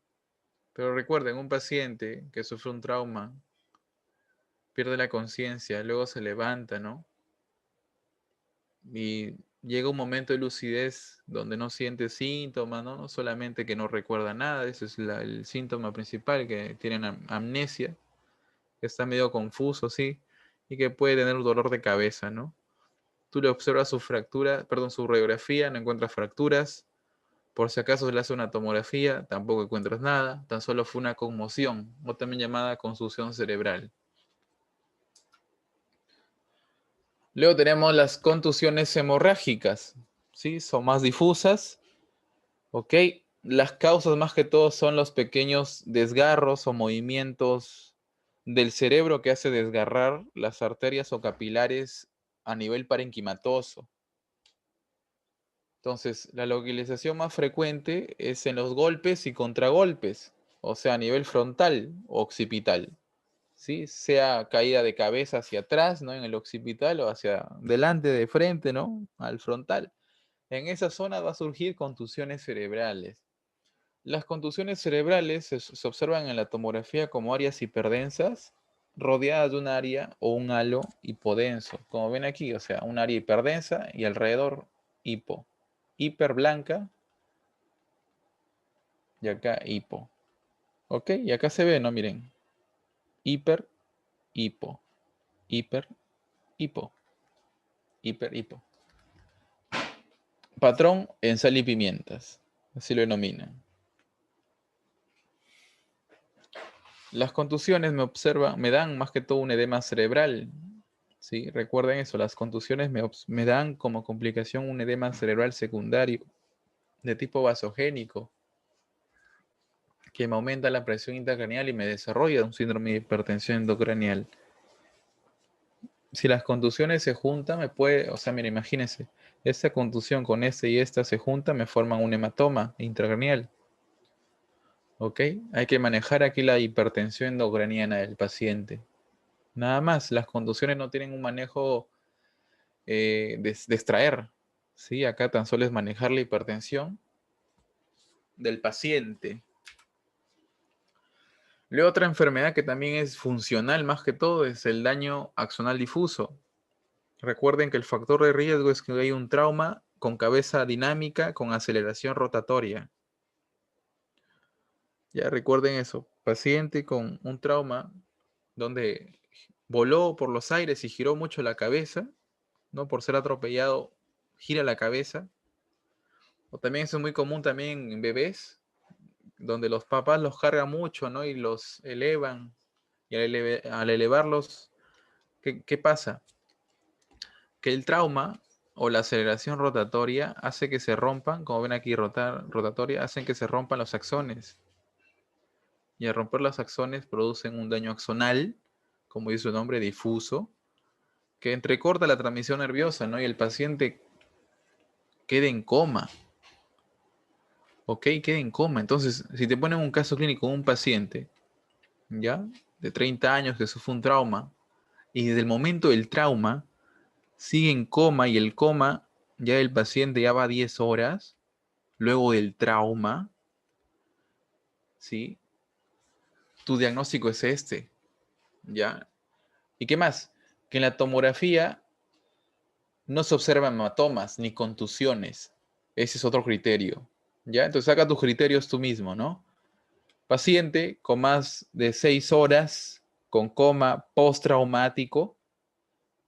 Pero recuerden, un paciente que sufre un trauma, pierde la conciencia, luego se levanta, ¿no? Y llega un momento de lucidez donde no siente síntomas, ¿no? No solamente que no recuerda nada, ese es el síntoma principal, que tienen amnesia, que está medio confuso, sí, y que puede tener un dolor de cabeza, ¿no? Tú le observas su fractura, perdón, su radiografía, no encuentras fracturas, Por si acaso le hace una tomografía, tampoco encuentras nada, tan solo fue una conmoción, o también llamada contusión cerebral. Luego tenemos las contusiones hemorrágicas, ¿sí? Son más difusas, ¿ok? Las causas más que todo son los pequeños desgarros o movimientos del cerebro que hace desgarrar las arterias o capilares a nivel parenquimatoso. Entonces, la localización más frecuente es en los golpes y contragolpes, o sea, a nivel frontal o occipital, ¿sí? Sea caída de cabeza hacia atrás, ¿no? En el occipital o hacia delante, de frente, ¿no? Al frontal. En esa zona va a surgir contusiones cerebrales. Las contusiones cerebrales se observan en la tomografía como áreas hiperdensas rodeadas de un área o un halo hipodenso, como ven aquí, o sea, un área hiperdensa y alrededor hipo. Hiper blanca y acá hipo. ¿Ok? Y acá se ve, ¿no? Miren. Hiper, hipo. Hiper, hipo. Hiper, hipo. Patrón en sal y pimientas. Así lo denominan. Las contusiones me dan más que todo un edema cerebral. ¿Sí? Recuerden eso, las contusiones me dan como complicación un edema cerebral secundario de tipo vasogénico que me aumenta la presión intracraneal y me desarrolla un síndrome de hipertensión endocranial. Si las contusiones se juntan, o sea, mira, imagínense, esta contusión con esta y esta se juntan, me forman un hematoma intracraneal. ¿Ok? Hay que manejar aquí la hipertensión endocraniana del paciente. Nada más, las contusiones no tienen un manejo de extraer. ¿Sí? Acá tan solo es manejar la hipertensión del paciente. Luego otra enfermedad que también es funcional más que todo es el daño axonal difuso. Recuerden que el factor de riesgo es que hay un trauma con cabeza dinámica con aceleración rotatoria. Ya recuerden eso, paciente con un trauma donde voló por los aires y giró mucho la cabeza, ¿no? Por ser atropellado, gira la cabeza. O también eso es muy común también en bebés, donde los papás los cargan mucho, ¿no? Y los elevan. Y al elevarlos, ¿qué pasa? Que el trauma o la aceleración rotatoria hace que se rompan, como ven aquí, rotatoria, hacen que se rompan los axones. Y al romper los axones producen un daño axonal, como dice su nombre, difuso, que entrecorta la transmisión nerviosa, ¿no? Y el paciente queda en coma. ¿Ok? Queda en coma. Entonces, si te ponen un caso clínico de un paciente, ¿ya? De 30 años que sufre un trauma, y desde el momento del trauma sigue en coma y el coma ya el paciente ya va 10 horas luego del trauma, ¿sí? Tu diagnóstico es este, ¿ya? ¿Y qué más? Que en la tomografía no se observan hematomas ni contusiones. Ese es otro criterio, ¿ya? Entonces saca tus criterios tú mismo, ¿no? Paciente con más de 6 horas con coma postraumático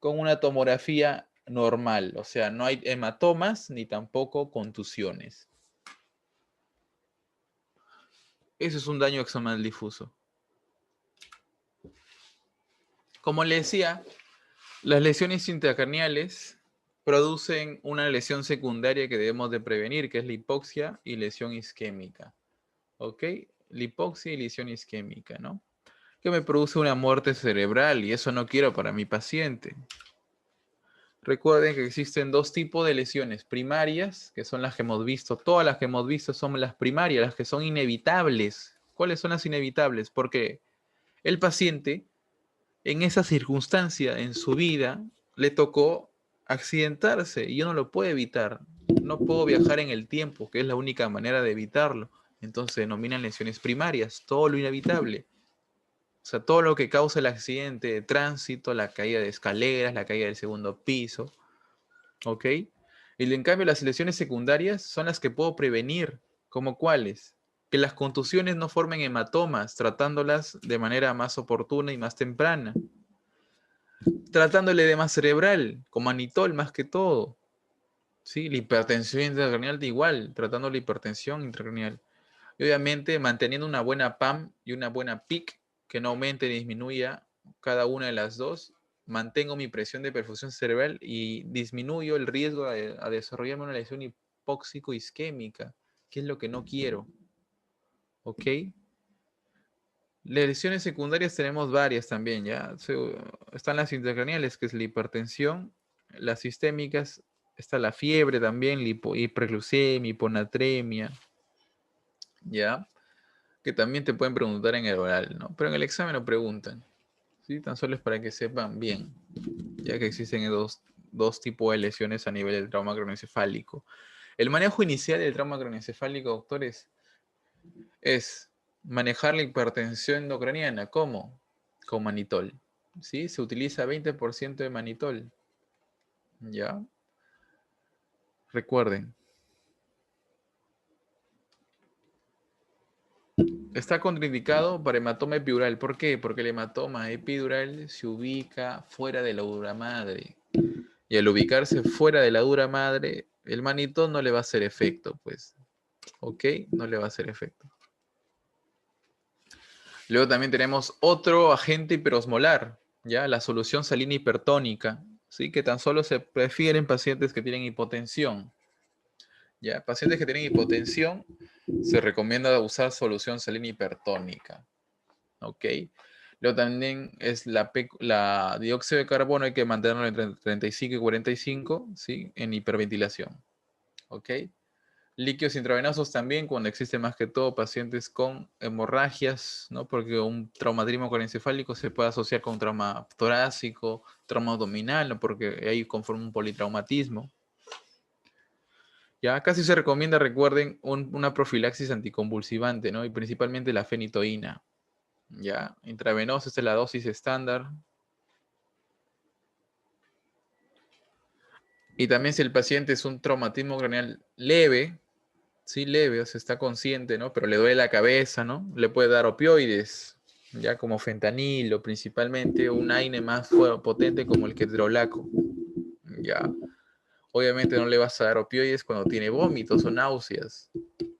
con una tomografía normal, o sea, no hay hematomas ni tampoco contusiones. Eso es un daño axonal difuso. Como le decía, las lesiones intracraneales producen una lesión secundaria que debemos de prevenir, que es la hipoxia y lesión isquémica. ¿Ok? La hipoxia y lesión isquémica, ¿no? Que me produce una muerte cerebral y eso no quiero para mi paciente. Recuerden que existen dos tipos de lesiones primarias, que son las que hemos visto. Todas las que hemos visto son las primarias, las que son inevitables. ¿Cuáles son las inevitables? Porque el paciente, en esa circunstancia en su vida, le tocó accidentarse y yo no lo puedo evitar. No puedo viajar en el tiempo, que es la única manera de evitarlo. Entonces se denominan lesiones primarias, todo lo inevitable. O sea, todo lo que causa el accidente de tránsito, la caída de escaleras, la caída del segundo piso, ¿ok? Y en cambio las lesiones secundarias son las que puedo prevenir, ¿como cuáles? Que las contusiones no formen hematomas, tratándolas de manera más oportuna y más temprana. Tratando el edema cerebral, con manitol más que todo. ¿sí? La hipertensión intracraneal de igual, tratando la hipertensión intracraneal. Y obviamente manteniendo una buena PAM y una buena PIC, que no aumente ni disminuya cada una de las dos, mantengo mi presión de perfusión cerebral y disminuyo el riesgo a desarrollarme una lesión hipóxico-isquémica, que es lo que no quiero. ¿Ok? Lesiones secundarias tenemos varias también, ¿ya? Están las intracraneales, que es la hipertensión, las sistémicas, está la fiebre también, la hiperglucemia, hiponatremia, ¿ya? Que también te pueden preguntar en el oral, ¿no? Pero en el examen no preguntan, ¿sí? Tan solo es para que sepan bien, ya que existen dos tipos de lesiones a nivel del trauma craneoencefálico. El manejo inicial del trauma craneoencefálico, doctores, es manejar la hipertensión endocraniana. ¿Cómo? Con manitol. ¿Sí? Se utiliza 20% de manitol. ¿Ya? Recuerden. Está contraindicado para hematoma epidural. ¿Por qué? Porque el hematoma epidural se ubica fuera de la dura madre. Y al ubicarse fuera de la dura madre, el manitol no le va a hacer efecto, pues. ¿Ok? No le va a hacer efecto. Luego también tenemos otro agente hiperosmolar, ¿ya? La solución salina hipertónica, ¿sí? Que tan solo se prefiere en pacientes que tienen hipotensión. ¿Ya? Pacientes que tienen hipotensión, se recomienda usar solución salina hipertónica. ¿Ok? Luego también es la dióxido de carbono, hay que mantenerlo entre 35 y 45, ¿sí? En hiperventilación. ¿Ok? Líquidos intravenosos también, cuando existe más que todo pacientes con hemorragias, ¿no? Porque un traumatismo craneoencefálico se puede asociar con un trauma torácico, trauma abdominal, ¿no? Porque ahí conforma un politraumatismo. Ya casi se recomienda, recuerden, una profilaxis anticonvulsivante, ¿no? Y principalmente la fenitoína. Ya, intravenosa, esta es la dosis estándar. Y también si el paciente es un traumatismo craneal leve, sí, leve, o sea, está consciente, ¿no? Pero le duele la cabeza, ¿no? Le puede dar opioides, ya como fentanilo principalmente, o un AINE más potente como el ketorolaco, ya. Obviamente no le vas a dar opioides cuando tiene vómitos o náuseas,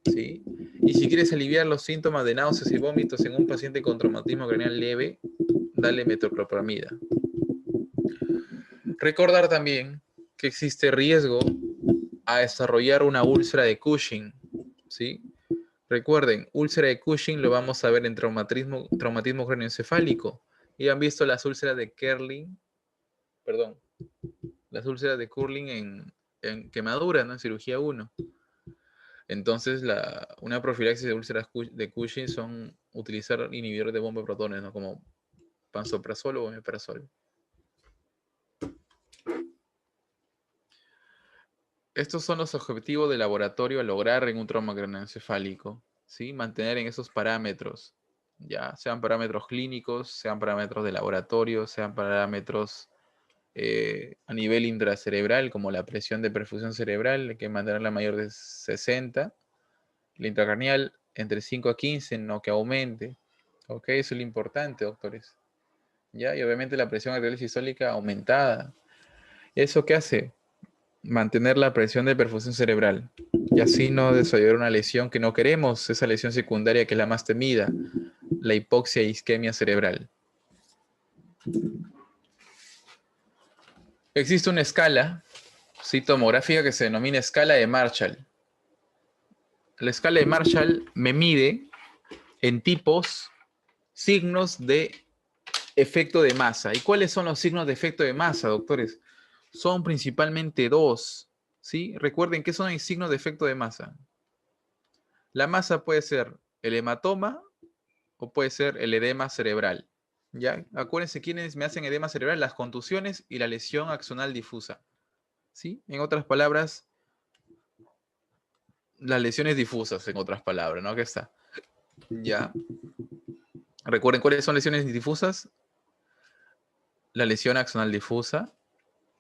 ¿sí? Y si quieres aliviar los síntomas de náuseas y vómitos en un paciente con traumatismo craneal leve, dale metoclopramida. Recordar también que existe riesgo a desarrollar una úlcera de Cushing, ¿sí? Recuerden, úlcera de Cushing lo vamos a ver en traumatismo craneoencefálico. Y han visto las úlceras de Kerling, perdón, las úlceras de Curling en quemadura, ¿no? En cirugía 1. Entonces, una profilaxis de úlceras de Cushing son utilizar inhibidores de bomba de protones, ¿no? Como pansoprazol o omeprazol. Estos son los objetivos de laboratorio a lograr en un trauma craneoencefálico, ¿sí? Mantener en esos parámetros, ya sean parámetros clínicos, sean parámetros de laboratorio, sean parámetros a nivel intracerebral, como la presión de perfusión cerebral, hay que mantenerla mayor de 60, la intracraneal entre 5 a 15, no que aumente. Ok, eso es lo importante, doctores. ¿Ya? Y obviamente la presión arterial sistólica aumentada. ¿Eso qué hace? Mantener la presión de perfusión cerebral y así no desarrollar una lesión que no queremos, esa lesión secundaria que es la más temida, la hipoxia e isquemia cerebral. Existe una escala tomográfica que se denomina escala de Marshall. La escala de Marshall me mide en tipos signos de efecto de masa. ¿Y cuáles son los signos de efecto de masa, doctores? Son principalmente dos, ¿sí? Recuerden qué son los signos de efecto de masa. La masa puede ser el hematoma o puede ser el edema cerebral. ¿Ya? Acuérdense quiénes me hacen edema cerebral, las contusiones y la lesión axonal difusa. ¿Sí? En otras palabras, las lesiones difusas, en otras palabras, ¿no? Aquí está. Ya. Recuerden cuáles son lesiones difusas. La lesión axonal difusa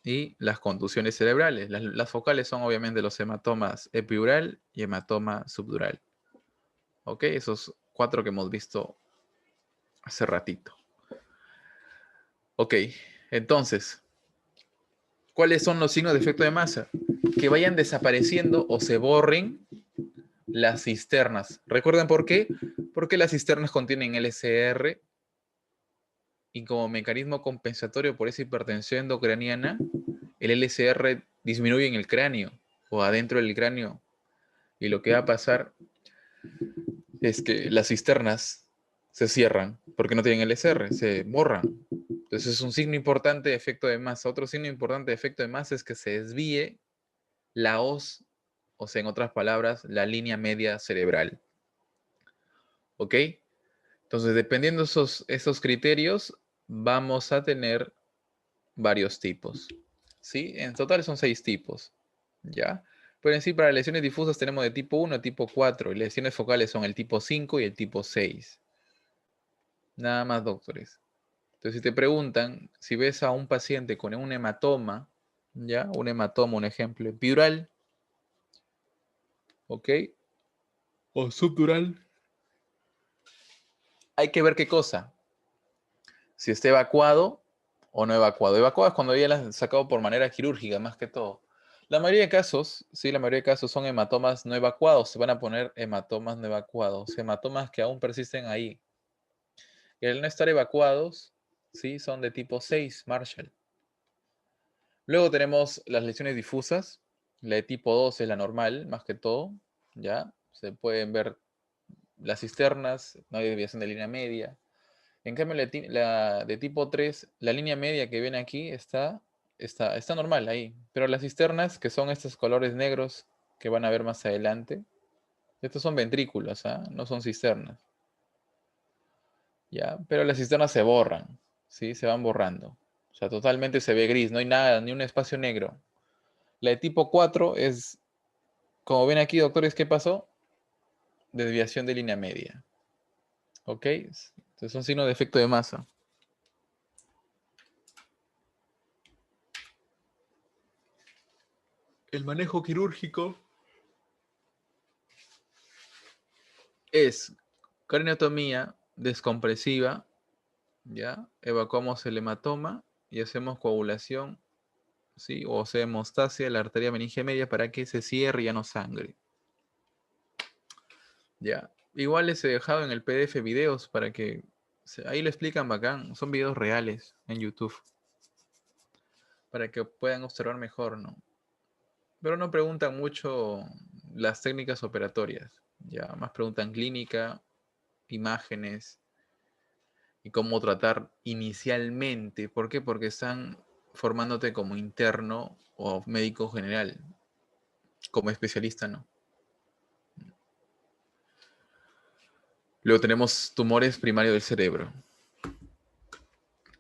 y las contusiones cerebrales. Las focales son obviamente los hematomas epidural y hematoma subdural. ¿Ok? Esos cuatro que hemos visto hace ratito. Ok, entonces, ¿cuáles son los signos de efecto de masa? que vayan desapareciendo o se borren las cisternas. ¿Recuerdan por qué? Porque las cisternas contienen LCR y como mecanismo compensatorio por esa hipertensión endocraniana, el LCR disminuye en el cráneo o adentro del cráneo. Y lo que va a pasar es que las cisternas se cierran porque no tienen LCR, se borran. Entonces es un signo importante de efecto de masa. Otro signo importante de efecto de masa es que se desvíe la hoz, o sea, en otras palabras, la línea media cerebral. ¿Ok? Entonces, dependiendo de esos criterios, vamos a tener varios tipos. ¿Sí? En total son 6 tipos. ¿Ya? Pero en sí, para lesiones difusas tenemos de tipo 1 a tipo 4. Y lesiones focales son el tipo 5 y el tipo 6. Nada más, doctores. Entonces, si te preguntan, si ves a un paciente con un hematoma, ¿ya? Un hematoma, un ejemplo, epidural, ¿ok? O subdural. Hay que ver qué cosa. Si está evacuado o no evacuado. Evacuado es cuando ya la han sacado por manera quirúrgica, más que todo. La mayoría de casos, sí, la mayoría de casos son hematomas no evacuados. Se van a poner hematomas no evacuados. Hematomas que aún persisten ahí. Y al no estar evacuados, sí, son de tipo 6, Marshall. Luego tenemos las lesiones difusas. La de tipo 2 es la normal, más que todo. ¿Ya? Se pueden ver las cisternas, no hay desviación de línea media. En cambio, la de tipo 3, la línea media que viene aquí está normal ahí. Pero las cisternas, que son estos colores negros que van a ver más adelante, estos son ventrículos, ¿ah? No son cisternas. ¿Ya? Pero las cisternas se borran, ¿sí? Se van borrando. O sea, totalmente se ve gris, no hay nada, ni un espacio negro. La de tipo 4 es, como ven aquí, doctores, ¿qué pasó? Desviación de línea media. ¿Ok? Entonces son signos de efecto de masa. El manejo quirúrgico es craniotomía descompresiva, ¿ya? Evacuamos el hematoma y hacemos coagulación, ¿sí? O sea, hemostasia de la arteria meningia media para que se cierre y ya no sangre. ¿Ya? Igual les he dejado en el PDF videos para que ahí lo explican bacán. Son videos reales en YouTube para que puedan observar mejor, ¿no? Pero no preguntan mucho las técnicas operatorias, ya más preguntan clínica, imágenes y cómo tratar inicialmente. ¿Por qué? Porque están formándote como interno o médico general, como especialista, ¿no? Luego tenemos tumores primarios del cerebro.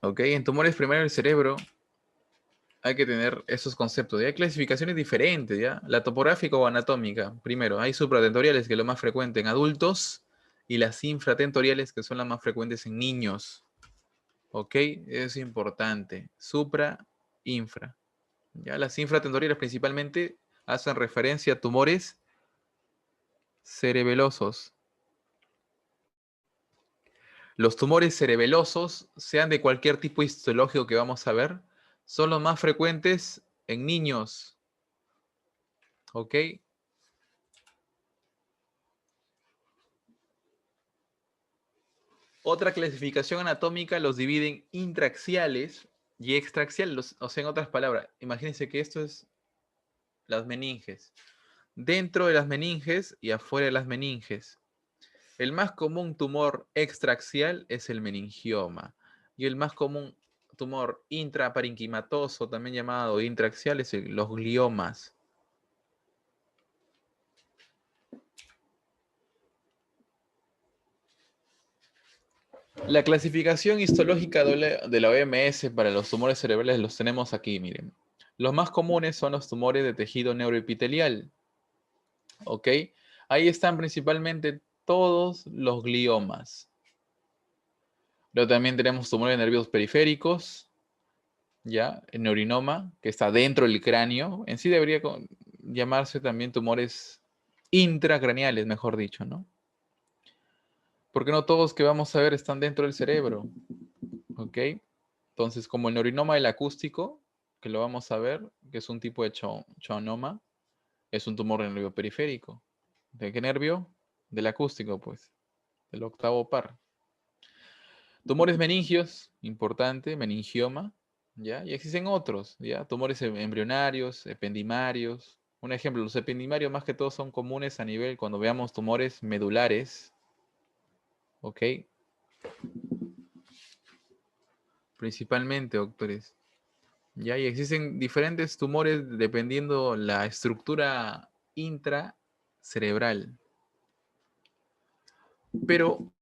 ¿Ok? En tumores primarios del cerebro hay que tener esos conceptos. Y hay clasificaciones diferentes, ¿ya? La topográfica o anatómica. Primero, hay supratentoriales, que es lo más frecuente en adultos, y las infratentoriales, que son las más frecuentes en niños. ¿Ok? Es importante. Supra, infra. ¿Ya? Las infratentoriales principalmente hacen referencia a tumores cerebelosos. Los tumores cerebelosos, sean de cualquier tipo histológico que vamos a ver, son los más frecuentes en niños. ¿Ok? Otra clasificación anatómica los divide en intraaxiales y extraaxiales. O sea, en otras palabras, imagínense que esto es las meninges. Dentro de las meninges y afuera de las meninges. El más común tumor extraaxial es el meningioma. Y el más común tumor intraparenquimatoso, también llamado intraaxial, es los gliomas. La clasificación histológica de la OMS para los tumores cerebrales los tenemos aquí, miren. Los más comunes son los tumores de tejido neuroepitelial. ¿Ok? Ahí están principalmente todos los gliomas. Luego también tenemos tumores nerviosos periféricos, ¿ya? El neurinoma, que está dentro del cráneo. En sí debería llamarse también tumores intracraneales, mejor dicho, ¿no? Porque no todos que vamos a ver están dentro del cerebro. ¿Ok? Entonces, como el neurinoma del acústico, que lo vamos a ver, que es un tipo de schwannoma, Es un tumor del nervio periférico. ¿De qué nervio? Del acústico, pues. Del octavo par. Tumores meningios, importante, meningioma, ¿ya? Y existen otros, ¿ya? Tumores embrionarios, ependimarios. Un ejemplo, los ependimarios más que todo son comunes a nivel cuando veamos tumores medulares, ¿ok? Principalmente, doctores. ¿Ya? Y existen diferentes tumores dependiendo la estructura intracerebral. Pero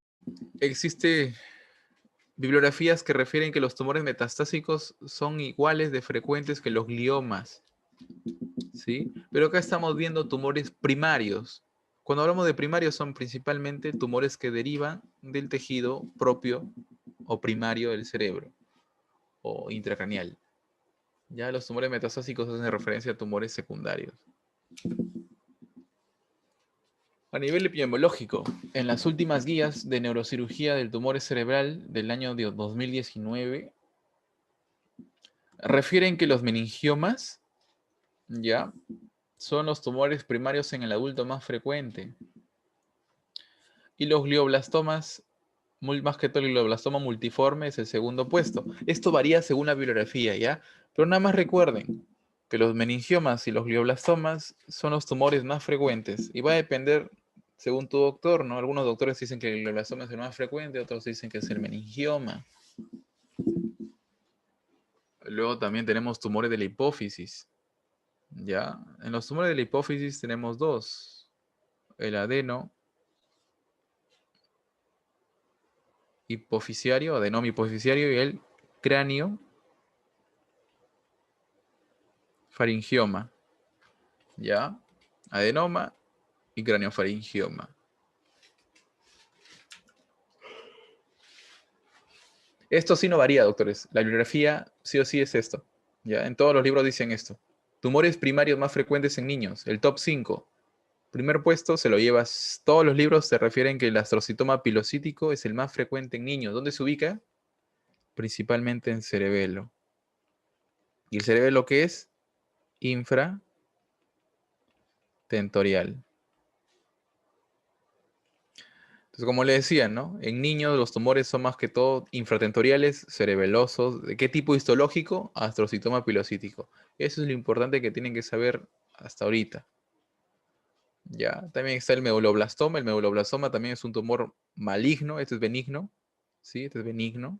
existe bibliografías que refieren que los tumores metastásicos son iguales de frecuentes que los gliomas, ¿sí? Pero acá estamos viendo tumores primarios. Cuando hablamos de primarios son principalmente tumores que derivan del tejido propio o primario del cerebro o intracraneal. Ya los tumores metastásicos hacen referencia a tumores secundarios. A nivel epidemiológico, en las últimas guías de neurocirugía del tumor cerebral del año 2019, refieren que los meningiomas, ya, son los tumores primarios en el adulto más frecuente. Y los glioblastomas, más que todo el glioblastoma multiforme, es el segundo puesto. Esto varía según la bibliografía, ¿ya? Pero nada más recuerden que los meningiomas y los glioblastomas son los tumores más frecuentes. Y va a depender según tu doctor, ¿no? Algunos doctores dicen que el glioblastoma es el más frecuente, otros dicen que es el meningioma. Luego también tenemos tumores de la hipófisis. ¿Ya? En los tumores de la hipófisis tenemos dos. El adeno hipofisiario, adenoma hipofisiario y el cráneo faringioma. ¿Ya? Adenoma y craneofaringioma. Esto sí no varía, doctores. La bibliografía sí o sí es esto. ¿Ya? En todos los libros dicen esto. Tumores primarios más frecuentes en niños. El top 5. Primer puesto se lo llevas. Todos los libros se refieren que el astrocitoma pilocítico es el más frecuente en niños. ¿Dónde se ubica? Principalmente en cerebelo. ¿Y el cerebelo qué es? Infratentorial. Entonces, como le decía, ¿no? En niños los tumores son más que todo infratentoriales, cerebelosos. ¿De qué tipo histológico? Astrocitoma pilocítico. Eso es lo importante que tienen que saber hasta ahorita. Ya, también está el medulloblastoma. El medulloblastoma también es un tumor maligno. Este es benigno. Sí, este es benigno.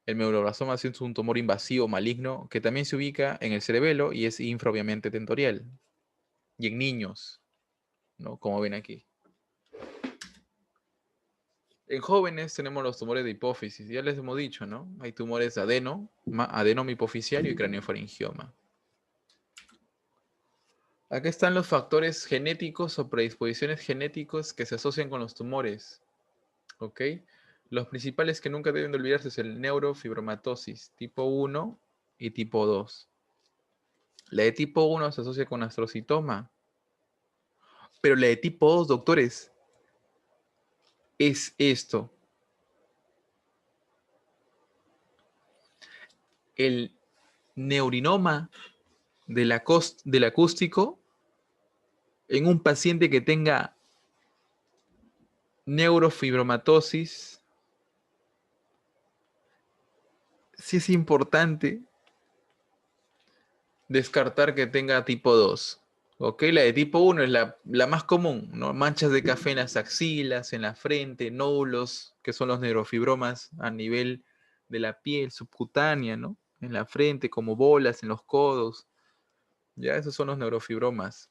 El medulloblastoma es un tumor invasivo maligno que también se ubica en el cerebelo y es infra obviamente tentorial. Y en niños, ¿no? Como ven aquí. En jóvenes tenemos los tumores de hipófisis, ya les hemos dicho, ¿no? Hay tumores de adenoma hipofisiario y craneofaringioma. Acá están los factores genéticos o predisposiciones genéticos que se asocian con los tumores, ¿ok? Los principales que nunca deben de olvidarse es el neurofibromatosis tipo 1 y tipo 2. La de tipo 1 se asocia con astrocitoma, pero la de tipo 2, doctores, es esto. El neurinoma del acústico en un paciente que tenga neurofibromatosis, sí es importante descartar que tenga tipo 2. ¿Ok? La de tipo 1 es la más común, ¿no? Manchas de café en las axilas, en la frente, nódulos, que son los neurofibromas a nivel de la piel subcutánea, ¿no? En la frente, como bolas en los codos. Ya, esos son los neurofibromas.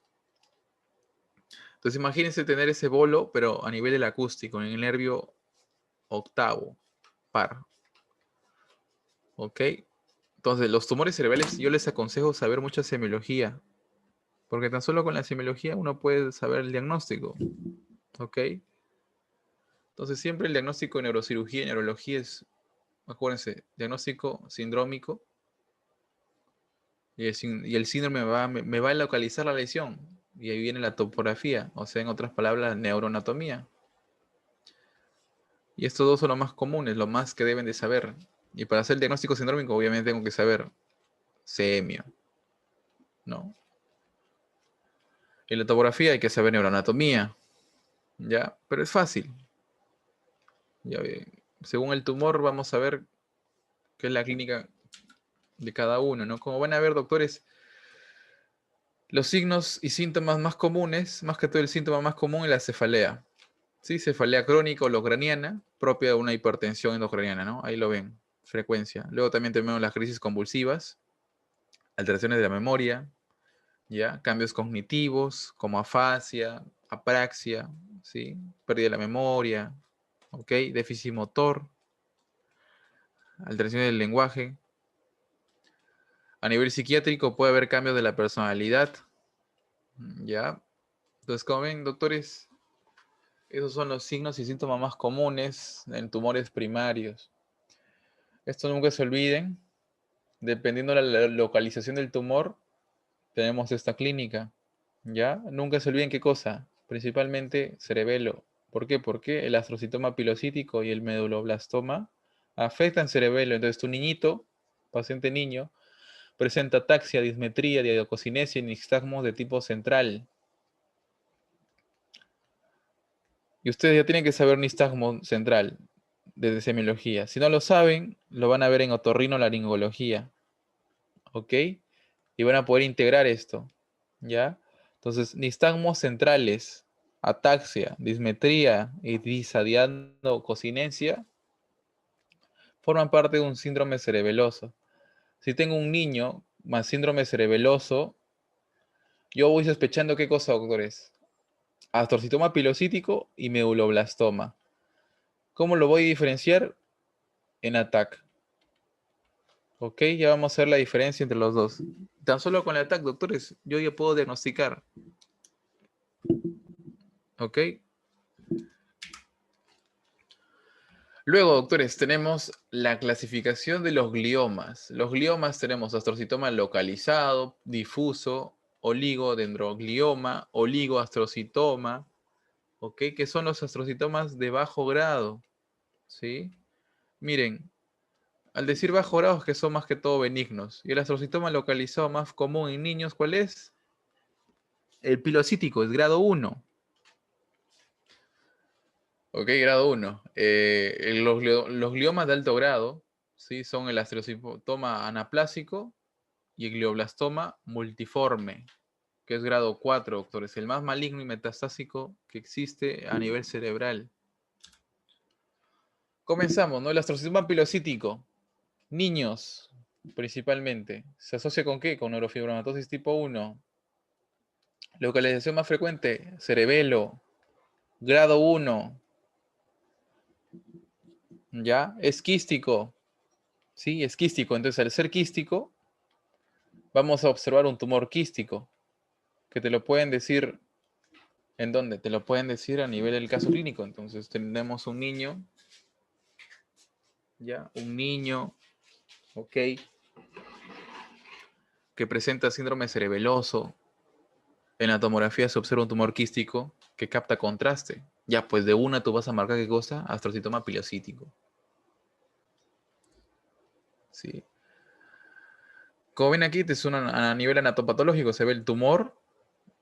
Entonces imagínense tener ese bolo, pero a nivel del acústico, en el nervio octavo, par. ¿Ok? Entonces, los tumores cerebrales yo les aconsejo saber mucha semiología, porque tan solo con la semiología uno puede saber el diagnóstico. ¿Ok? Entonces, siempre el diagnóstico de neurocirugía y neurología es, acuérdense, diagnóstico sindrómico, y el síndrome me va a localizar la lesión. Y ahí viene la topografía, o sea, en otras palabras, neuroanatomía. Y estos dos son los más comunes, lo más que deben de saber. Y para hacer el diagnóstico sindrómico, obviamente tengo que saber semio, ¿no? En la tomografía hay que saber neuroanatomía, ¿ya? Pero es fácil. Ya ve. Según el tumor, vamos a ver qué es la clínica de cada uno, ¿no? Como van a ver, doctores, los signos y síntomas más comunes, más que todo el síntoma más común es la cefalea. Sí, cefalea crónica o locraniana, propia de una hipertensión endocraniana, ¿no? Ahí lo ven, frecuencia. Luego también tenemos las crisis convulsivas, alteraciones de la memoria, ¿ya? Cambios cognitivos como afasia, apraxia, ¿sí? Pérdida de la memoria, ¿ok? Déficit motor, alteraciones del lenguaje. A nivel psiquiátrico puede haber cambios de la personalidad, ¿ya? Entonces, como ven, doctores, esos son los signos y síntomas más comunes en tumores primarios. Esto nunca se olviden, dependiendo de la localización del tumor, tenemos esta clínica, ¿ya? Nunca se olviden qué cosa, principalmente cerebelo. ¿Por qué? Porque el astrocitoma pilocítico y el meduloblastoma afectan cerebelo. Entonces tu niñito, paciente niño, presenta ataxia, dismetría, diadococinesia y nixtagmos de tipo central. Y ustedes ya tienen que saber nistagmo central desde semiología. Si no lo saben, lo van a ver en otorrinolaringología. ¿Ok? Y van a poder integrar esto. ¿Ya? Entonces, nistagmos centrales, ataxia, dismetría y disadianococinesia forman parte de un síndrome cerebeloso. Si tengo un niño más síndrome cerebeloso, yo voy sospechando qué cosa, doctores. Astrocitoma pilocítico y meduloblastoma. ¿Cómo lo voy a diferenciar? En ATAC. Ok, ya vamos a ver la diferencia entre los dos. Tan solo con el ATAC, doctores, yo ya puedo diagnosticar. Ok. Luego, doctores, tenemos la clasificación de los gliomas. Los gliomas tenemos astrocitoma localizado, difuso, oligodendroglioma, oligoastrocitoma, ¿ok? Que son los astrocitomas de bajo grado, ¿sí? Miren, al decir bajo grado es que son más que todo benignos. Y el astrocitoma localizado más común en niños, ¿cuál es? El pilocítico, es grado 1. Ok, grado 1. Los gliomas de alto grado, ¿sí? Son el astrocitoma anaplásico y el glioblastoma multiforme, que es grado 4, doctores. El más maligno y metastásico que existe a nivel cerebral. Comenzamos, ¿no? El astrocitoma pilocítico. Niños, principalmente. ¿Se asocia con qué? Con neurofibromatosis tipo 1. Localización más frecuente, cerebelo, grado 1. ¿Ya? Es quístico. Sí, es quístico. Entonces, al ser quístico, vamos a observar un tumor quístico, que te lo pueden decir, ¿en dónde? Te lo pueden decir a nivel del caso clínico. Entonces, tenemos un niño, ¿ya? Un niño, ok, que presenta síndrome cerebeloso. En la tomografía se observa un tumor quístico que capta contraste. Ya, pues de una tú vas a marcar qué cosa, astrocitoma pilocítico. ¿Sí? Como ven aquí, a nivel anatopatológico se ve el tumor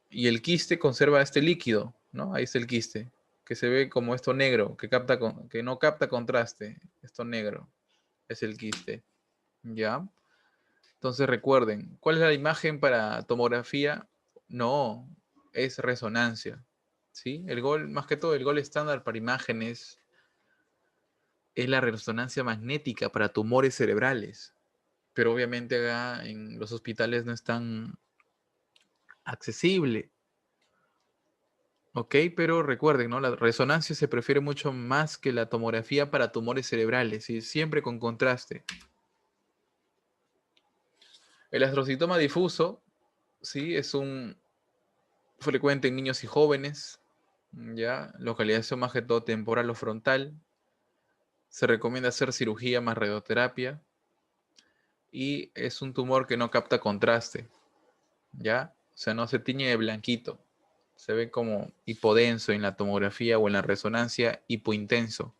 y el quiste conserva este líquido, ¿no? Ahí está el quiste, que se ve como esto negro, que no capta contraste. Esto negro es el quiste, ¿ya? Entonces recuerden, ¿cuál es la imagen para tomografía? No, es resonancia, ¿sí? El gol, más que todo, el gol estándar para imágenes es la resonancia magnética para tumores cerebrales. Pero obviamente acá en los hospitales no es tan accesible. Ok, pero recuerden, ¿no? La resonancia se prefiere mucho más que la tomografía para tumores cerebrales y siempre con contraste. El astrocitoma difuso, sí, es un frecuente en niños y jóvenes, ya, localización más que todo temporal o frontal. Se recomienda hacer cirugía más radioterapia y es un tumor que no capta contraste, ya, o sea, no se tiñe de blanquito. Se ve como hipodenso en la tomografía o en la resonancia, hipointenso.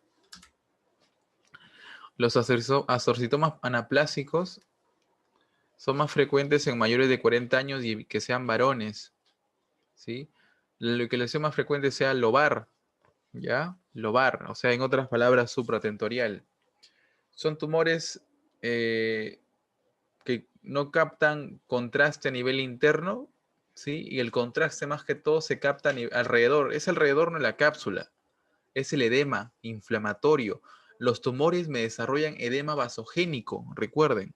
Los astrocitomas anaplásicos son más frecuentes en mayores de 40 años y que sean varones. ¿sí? La localización más frecuente sea lobar, ¿ya? Lobar, o sea, en otras palabras, supratentorial. Son tumores que no captan contraste a nivel interno, ¿sí? Y el contraste más que todo se capta alrededor, es alrededor de la cápsula, es el edema inflamatorio. Los tumores me desarrollan edema vasogénico, recuerden,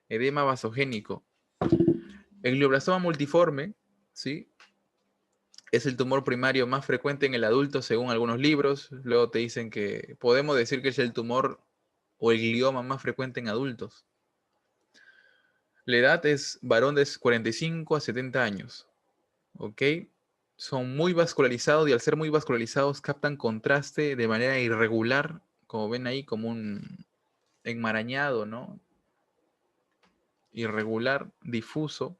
edema vasogénico. El glioblastoma multiforme, ¿sí? Es el tumor primario más frecuente en el adulto según algunos libros. Luego te dicen que podemos decir que es el tumor o el glioma más frecuente en adultos. La edad es varón de 45 a 70 años. ¿Ok? Son muy vascularizados y al ser muy vascularizados captan contraste de manera irregular, como ven ahí, como un enmarañado, ¿no? Irregular, difuso.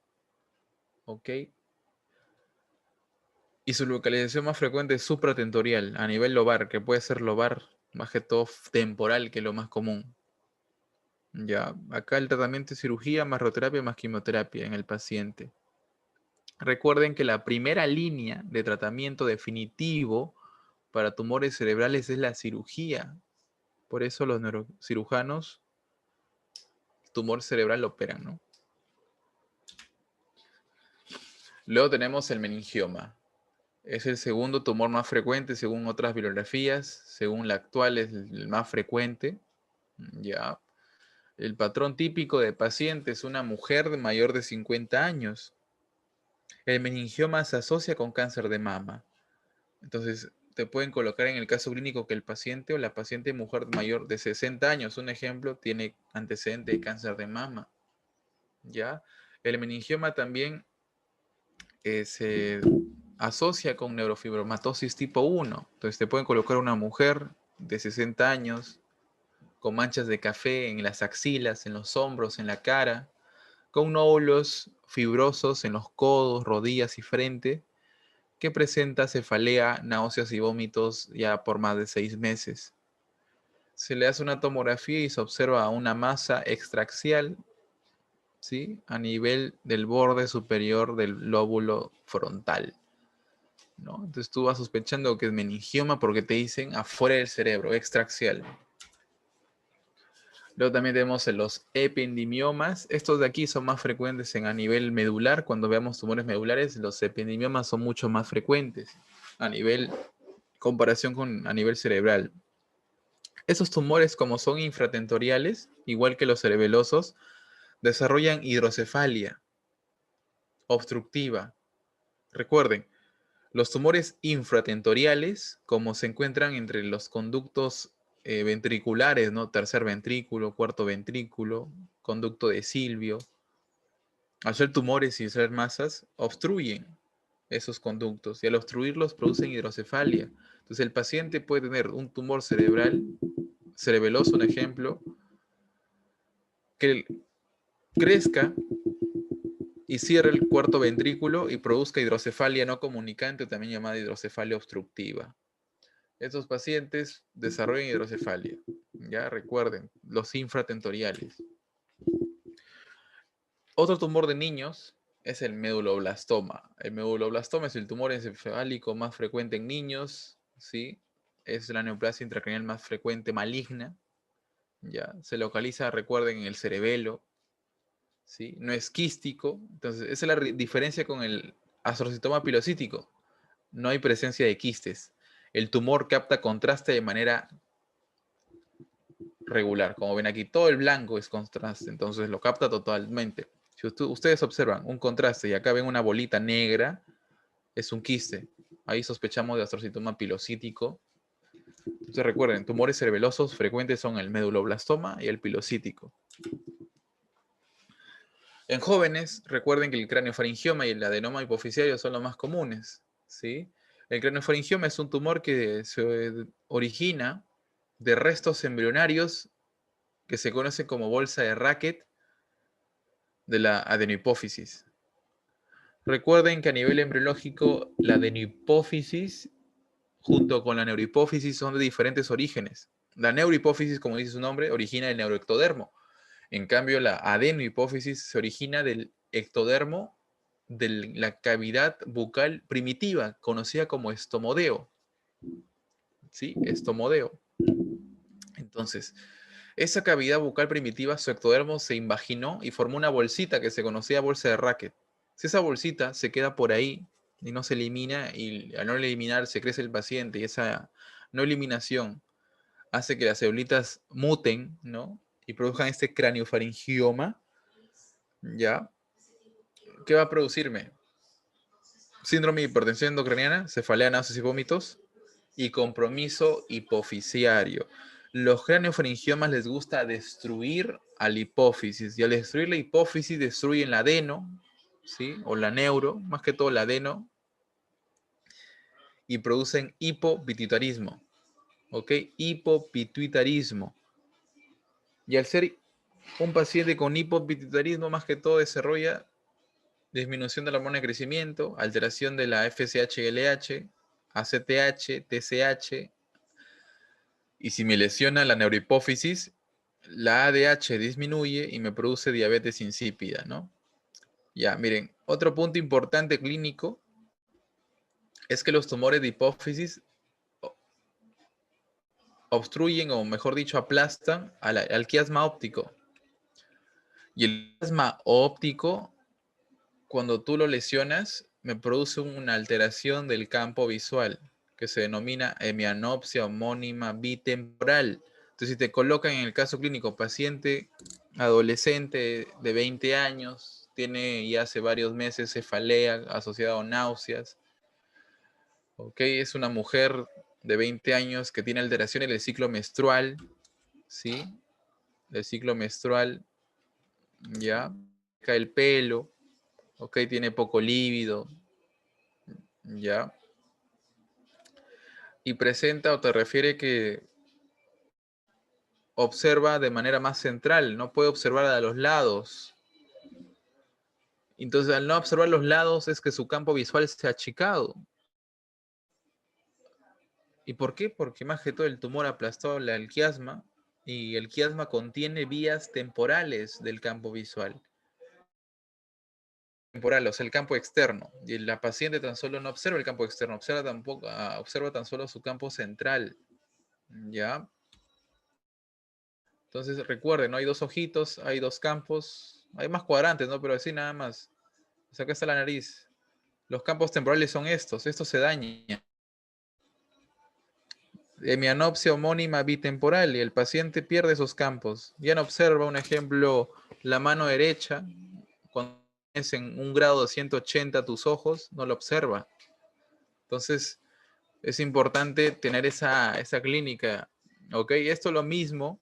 ¿Ok? Y su localización más frecuente es supratentorial, a nivel lobar, que puede ser lobar más que todo temporal, que es lo más común. Ya, acá el tratamiento es cirugía, más radioterapia, más quimioterapia en el paciente. Recuerden que la primera línea de tratamiento definitivo para tumores cerebrales es la cirugía. Por eso los neurocirujanos tumor cerebral operan, ¿no? Luego tenemos el meningioma. Es el segundo tumor más frecuente según otras bibliografías. Según la actual es el más frecuente. Ya. El patrón típico de paciente es una mujer de mayor de 50 años. El meningioma se asocia con cáncer de mama. Entonces, te pueden colocar en el caso clínico que el paciente o la paciente mujer mayor de 60 años, un ejemplo, tiene antecedente de cáncer de mama. ¿Ya? El meningioma también se asocia con neurofibromatosis tipo 1. Entonces, te pueden colocar una mujer de 60 años con manchas de café en las axilas, en los hombros, en la cara, con nódulos fibrosos en los codos, rodillas y frente, que presenta cefalea, náuseas y vómitos ya por más de 6 meses. Se le hace una tomografía y se observa una masa extraaxial, ¿sí? A nivel del borde superior del lóbulo frontal, ¿no? Entonces tú vas sospechando que es meningioma porque te dicen afuera del cerebro, extraaxial. Luego también tenemos los ependimiomas. Estos de aquí son más frecuentes a nivel medular. Cuando veamos tumores medulares, los ependimiomas son mucho más frecuentes a nivel comparación con a nivel cerebral. Esos tumores, como son infratentoriales, igual que los cerebelosos, desarrollan hidrocefalia obstructiva. Recuerden, los tumores infratentoriales, como se encuentran entre los conductos ventriculares, ¿no? Tercer ventrículo, cuarto ventrículo, conducto de Silvio, al ser tumores y ser masas, obstruyen esos conductos y al obstruirlos producen hidrocefalia. Entonces el paciente puede tener un tumor cerebral, cerebeloso, un ejemplo, que crezca y cierre el cuarto ventrículo y produzca hidrocefalia no comunicante, también llamada hidrocefalia obstructiva. Estos pacientes desarrollan hidrocefalia. Ya recuerden, los infratentoriales. Otro tumor de niños es el meduloblastoma. El meduloblastoma es el tumor encefálico más frecuente en niños, ¿sí? Es la neoplasia intracraneal más frecuente maligna. Ya se localiza, recuerden, en el cerebelo, ¿sí? No es quístico. Entonces, esa es la diferencia con el astrocitoma pilocítico. No hay presencia de quistes. El tumor capta contraste de manera regular. Como ven aquí, todo el blanco es contraste, entonces lo capta totalmente. Si ustedes observan un contraste y acá ven una bolita negra, es un quiste. Ahí sospechamos de astrocitoma pilocítico. Entonces recuerden, tumores cerebelosos frecuentes son el meduloblastoma y el pilocítico. En jóvenes, recuerden que el craneofaringioma y el adenoma hipofisiario son los más comunes, ¿sí? El craneofaringioma es un tumor que se origina de restos embrionarios que se conocen como bolsa de Racket de la adenohipófisis. Recuerden que a nivel embriológico, la adenohipófisis junto con la neurohipófisis son de diferentes orígenes. La neurohipófisis, como dice su nombre, origina del neuroectodermo. En cambio, la adenohipófisis se origina del ectodermo de la cavidad bucal primitiva, conocida como estomodeo. ¿Sí? Estomodeo. Entonces, esa cavidad bucal primitiva, su ectodermo se invaginó y formó una bolsita que se conocía bolsa de Racket. Si esa bolsita se queda por ahí y no se elimina, y al no eliminarse crece el paciente, y esa no eliminación hace que las celulitas muten, ¿no? Y produzcan este craniofaringioma, ¿ya? ¿Qué va a producirme? Síndrome de hipertensión endocrinal, cefalea, náuseas y vómitos, y compromiso hipofisiario. Los craniofaringiomas les gusta destruir a la hipófisis, y al destruir la hipófisis destruyen la adeno, ¿sí? O la neuro, más que todo la adeno, y producen hipopituitarismo, ¿ok? Hipopituitarismo. Y al ser un paciente con hipopituitarismo, más que todo desarrolla disminución de la hormona de crecimiento, alteración de la FSH-LH, ACTH, TSH, y si me lesiona la neurohipófisis, la ADH disminuye y me produce diabetes insípida, ¿no? Ya, miren, otro punto importante clínico es que los tumores de hipófisis obstruyen, o mejor dicho, aplastan al quiasma óptico. Y el quiasma óptico, cuando tú lo lesionas, me produce una alteración del campo visual, que se denomina hemianopsia homónima bitemporal. Entonces, si te colocan en el caso clínico paciente adolescente de 20 años, tiene ya hace varios meses cefalea asociada a náuseas, ¿ok? Es una mujer de 20 años que tiene alteraciones del ciclo menstrual, ¿sí? Del ciclo menstrual, ya, cae el pelo, ¿ok? Tiene poco líbido, ya. Y presenta, o te refiere que observa de manera más central, no puede observar a los lados. Entonces, al no observar los lados es que su campo visual se ha achicado. ¿Y por qué? Porque más que todo el tumor aplastó el quiasma, y el quiasma contiene vías temporales del campo visual. Temporal, o sea, el campo externo. Y la paciente tan solo no observa el campo externo, observa tan solo su campo central. ¿Ya? Entonces recuerden, ¿no? Hay dos ojitos, hay dos campos, hay más cuadrantes, ¿no? Pero así nada más. O sea, acá está la nariz. Los campos temporales son estos se daña. Hemianopsia homónima bitemporal, y el paciente pierde esos campos. Ya no observa, un ejemplo, la mano derecha, cuando es en un grado de 180 tus ojos, no lo observa. Entonces, es importante tener esa clínica, ¿ok? Esto lo mismo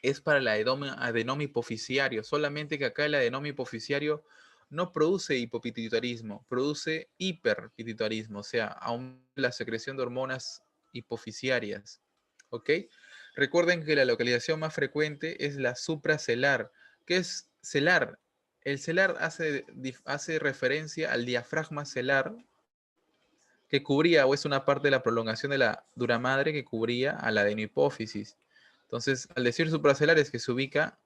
es para el adenoma hipofisiario, solamente que acá el adenoma hipofisiario no produce hipopituitarismo, produce hiperpituitarismo, o sea, aumenta la secreción de hormonas hipofisiarias, ¿ok? Recuerden que la localización más frecuente es la supracelar. ¿Qué es celar? El celar hace referencia al diafragma celar, que cubría, o es una parte de la prolongación de la dura madre que cubría a la adenohipófisis. Entonces, al decir supracelar es que se ubica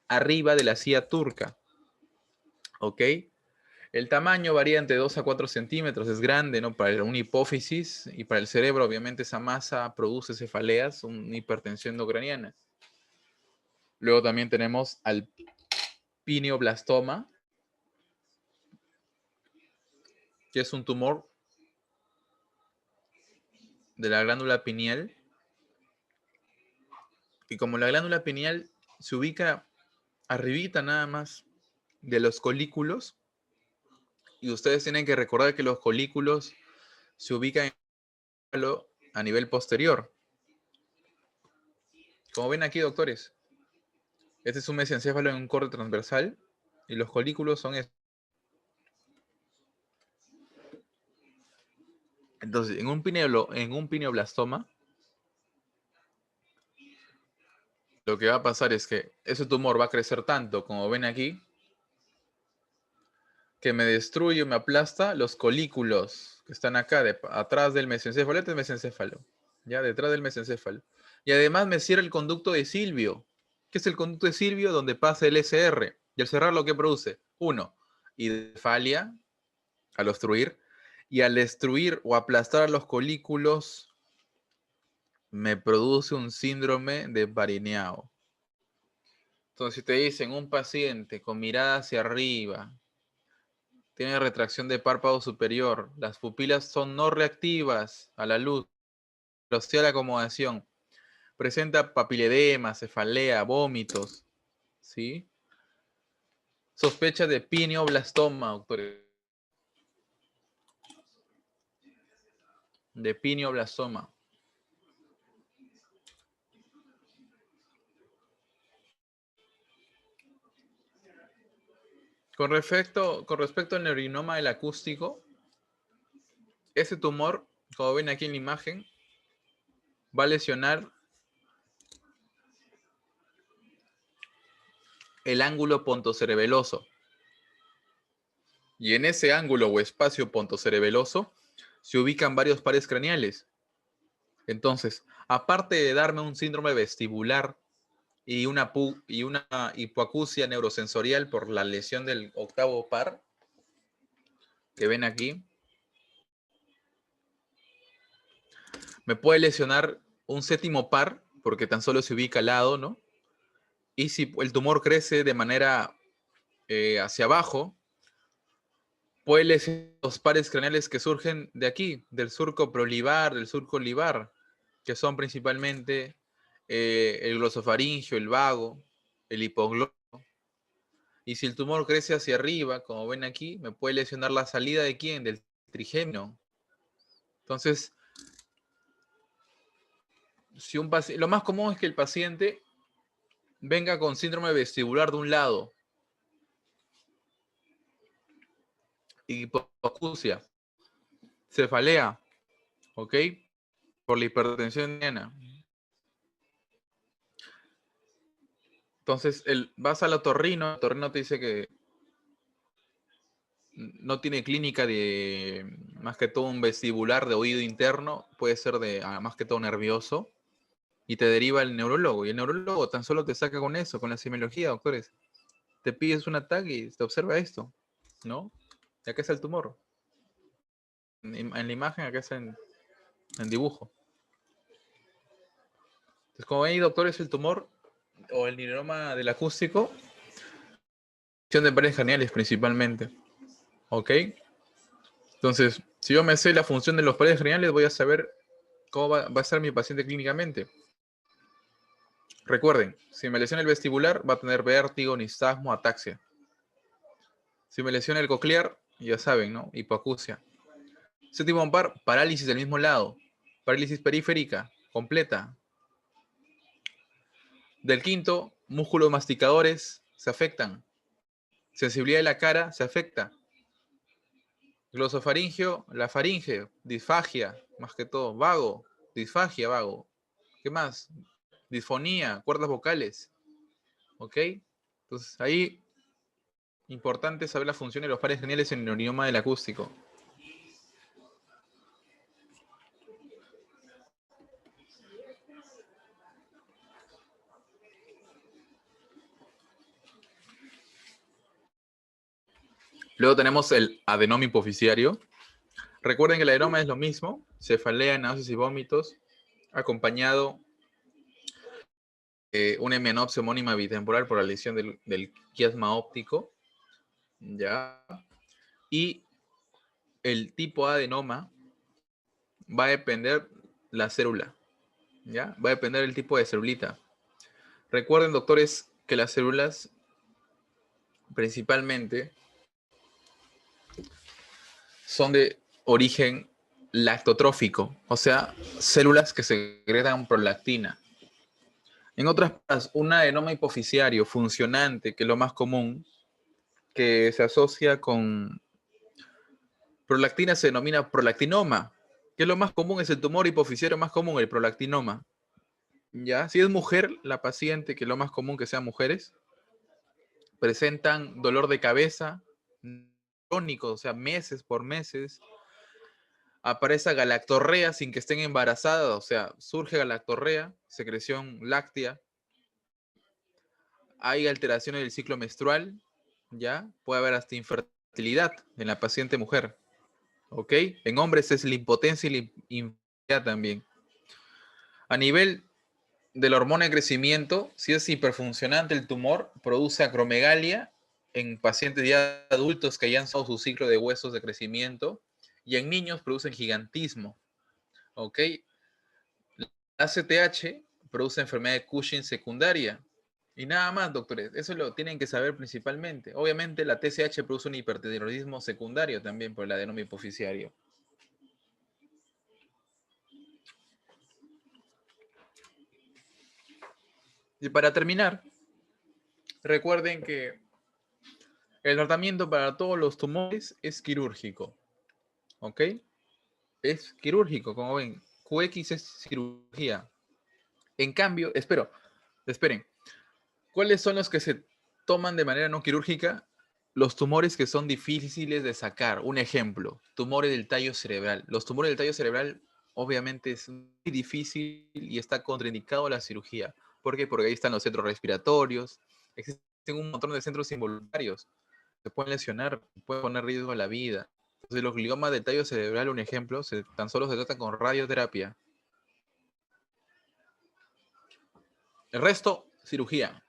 arriba de la silla turca, ¿ok? El tamaño varía entre 2 a 4 centímetros, es grande, ¿no? Para una hipófisis, y para el cerebro, obviamente, esa masa produce cefaleas, una hipertensión endocraniana. Luego también tenemos al pineoblastoma, que es un tumor de la glándula pineal. Y como la glándula pineal se ubica arribita nada más de los colículos, y ustedes tienen que recordar que los colículos se ubican a nivel posterior. Como ven aquí, doctores, este es un mesencéfalo en un corte transversal, y los colículos son estos. Entonces, en un pineoblastoma, lo que va a pasar es que ese tumor va a crecer tanto, como ven aquí, que me destruye, me aplasta los colículos que están acá, atrás del mesencéfalo. Este es mesencéfalo, ya detrás del mesencéfalo. Y además me cierra el conducto de Silvio. ¿Qué es el conducto de Silvio? Donde pasa el SR. Y al cerrarlo, ¿qué produce? Uno, hidrocefalia, al obstruir, y al destruir o aplastar a los colículos me produce un síndrome de Barineau. Entonces, si te dicen un paciente con mirada hacia arriba, tiene retracción de párpado superior, las pupilas son no reactivas a la luz, velocidad de acomodación, presenta papiledema, cefalea, vómitos, ¿sí? Sospecha de pineoblastoma, doctores. De pineoblastoma. Con respecto al neurinoma del acústico, ese tumor, como ven aquí en la imagen, va a lesionar el ángulo pontocerebeloso. Y en ese ángulo o espacio pontocerebeloso se ubican varios pares craneales. Entonces, aparte de darme un síndrome vestibular y una hipoacusia neurosensorial por la lesión del octavo par, que ven aquí, me puede lesionar un séptimo par, porque tan solo se ubica al lado, ¿no? Y si el tumor crece de manera hacia abajo, puede lesionar los pares craneales que surgen de aquí, del surco prolibar, del surco libar, que son principalmente el glosofaringio, el vago, el hipogloso. Y si el tumor crece hacia arriba, como ven aquí, me puede lesionar la salida de quién, del trigémino. Entonces, si lo más común es que el paciente venga con síndrome vestibular de un lado, hipoacusia, cefalea, ¿ok? Por la hipertensión diana. Entonces, vas al otorrino, el otorrino te dice que no tiene clínica de más que todo un vestibular de oído interno, puede ser de más que todo nervioso, y te deriva al neurólogo. Y el neurólogo tan solo te saca con eso, con la semiología, doctores. Te pides un ataque y te observa esto, ¿no? Y acá está el tumor. En la imagen, acá está en dibujo. Entonces, como ven, doctores, el tumor o el neurinoma del acústico, de pares craneales principalmente, ¿ok? Entonces, si yo me sé la función de los pares craneales, voy a saber cómo va a ser mi paciente clínicamente. Recuerden, si me lesiona el vestibular, va a tener vértigo, nistagmo, ataxia. Si me lesiona el coclear, ya saben, ¿no? Hipoacusia. Séptimo par, parálisis del mismo lado. Parálisis periférica, completa. Del quinto, músculos masticadores se afectan. Sensibilidad de la cara se afecta. Glosofaringio, la faringe, disfagia, más que todo. Vago, disfagia, vago. ¿Qué más? Disfonía, cuerdas vocales. ¿Ok? Entonces ahí, importante saber la función de los pares craneales en el neurinoma del acústico. Luego tenemos el adenoma hipoficiario. Recuerden que el adenoma es lo mismo, cefalea, náuseas y vómitos, acompañado de una hemianopsia homónima bitemporal por la lesión del quiasma óptico, ¿ya? Y el tipo de adenoma va a depender la célula, ¿ya? Va a depender el tipo de celulita. Recuerden, doctores, que las células principalmente son de origen lactotrófico, o sea, células que secretan prolactina. En otras palabras, un adenoma hipoficiario funcionante, que es lo más común, que se asocia con prolactina, se denomina prolactinoma, que es lo más común, es el tumor hipoficiario más común, el prolactinoma. ¿Ya? Si es mujer, la paciente, que es lo más común que sean mujeres, presentan dolor de cabeza crónico, o sea, meses por meses. Aparece galactorrea sin que estén embarazadas, o sea, surge galactorrea, secreción láctea. Hay alteraciones del ciclo menstrual, ¿ya? Puede haber hasta infertilidad fertilidad en la paciente mujer. ¿Ok? En hombres es la impotencia y la infertilidad también. A nivel de la hormona de crecimiento, si es hiperfuncionante el tumor, produce acromegalia en pacientes ya adultos que ya han pasado su ciclo de huesos de crecimiento, y en niños producen gigantismo. ¿Ok? La ACTH produce enfermedad de Cushing secundaria. Y nada más, doctores. Eso lo tienen que saber principalmente. Obviamente la TSH produce un hipertiroidismo secundario también por el adenoma hipoficiario. Y para terminar, recuerden que el tratamiento para todos los tumores es quirúrgico. ¿Ok? Es quirúrgico, como ven. QX es cirugía. En cambio, esperen. ¿Cuáles son los que se toman de manera no quirúrgica? Los tumores que son difíciles de sacar. Un ejemplo, tumores del tallo cerebral. Los tumores del tallo cerebral obviamente es muy difícil y está contraindicado la cirugía. ¿Por qué? Porque ahí están los centros respiratorios. Existen un montón de centros involuntarios. Se pueden lesionar, pueden poner riesgo a la vida. Entonces los gliomas del tallo cerebral, un ejemplo, tan solo se tratan con radioterapia. El resto, cirugía.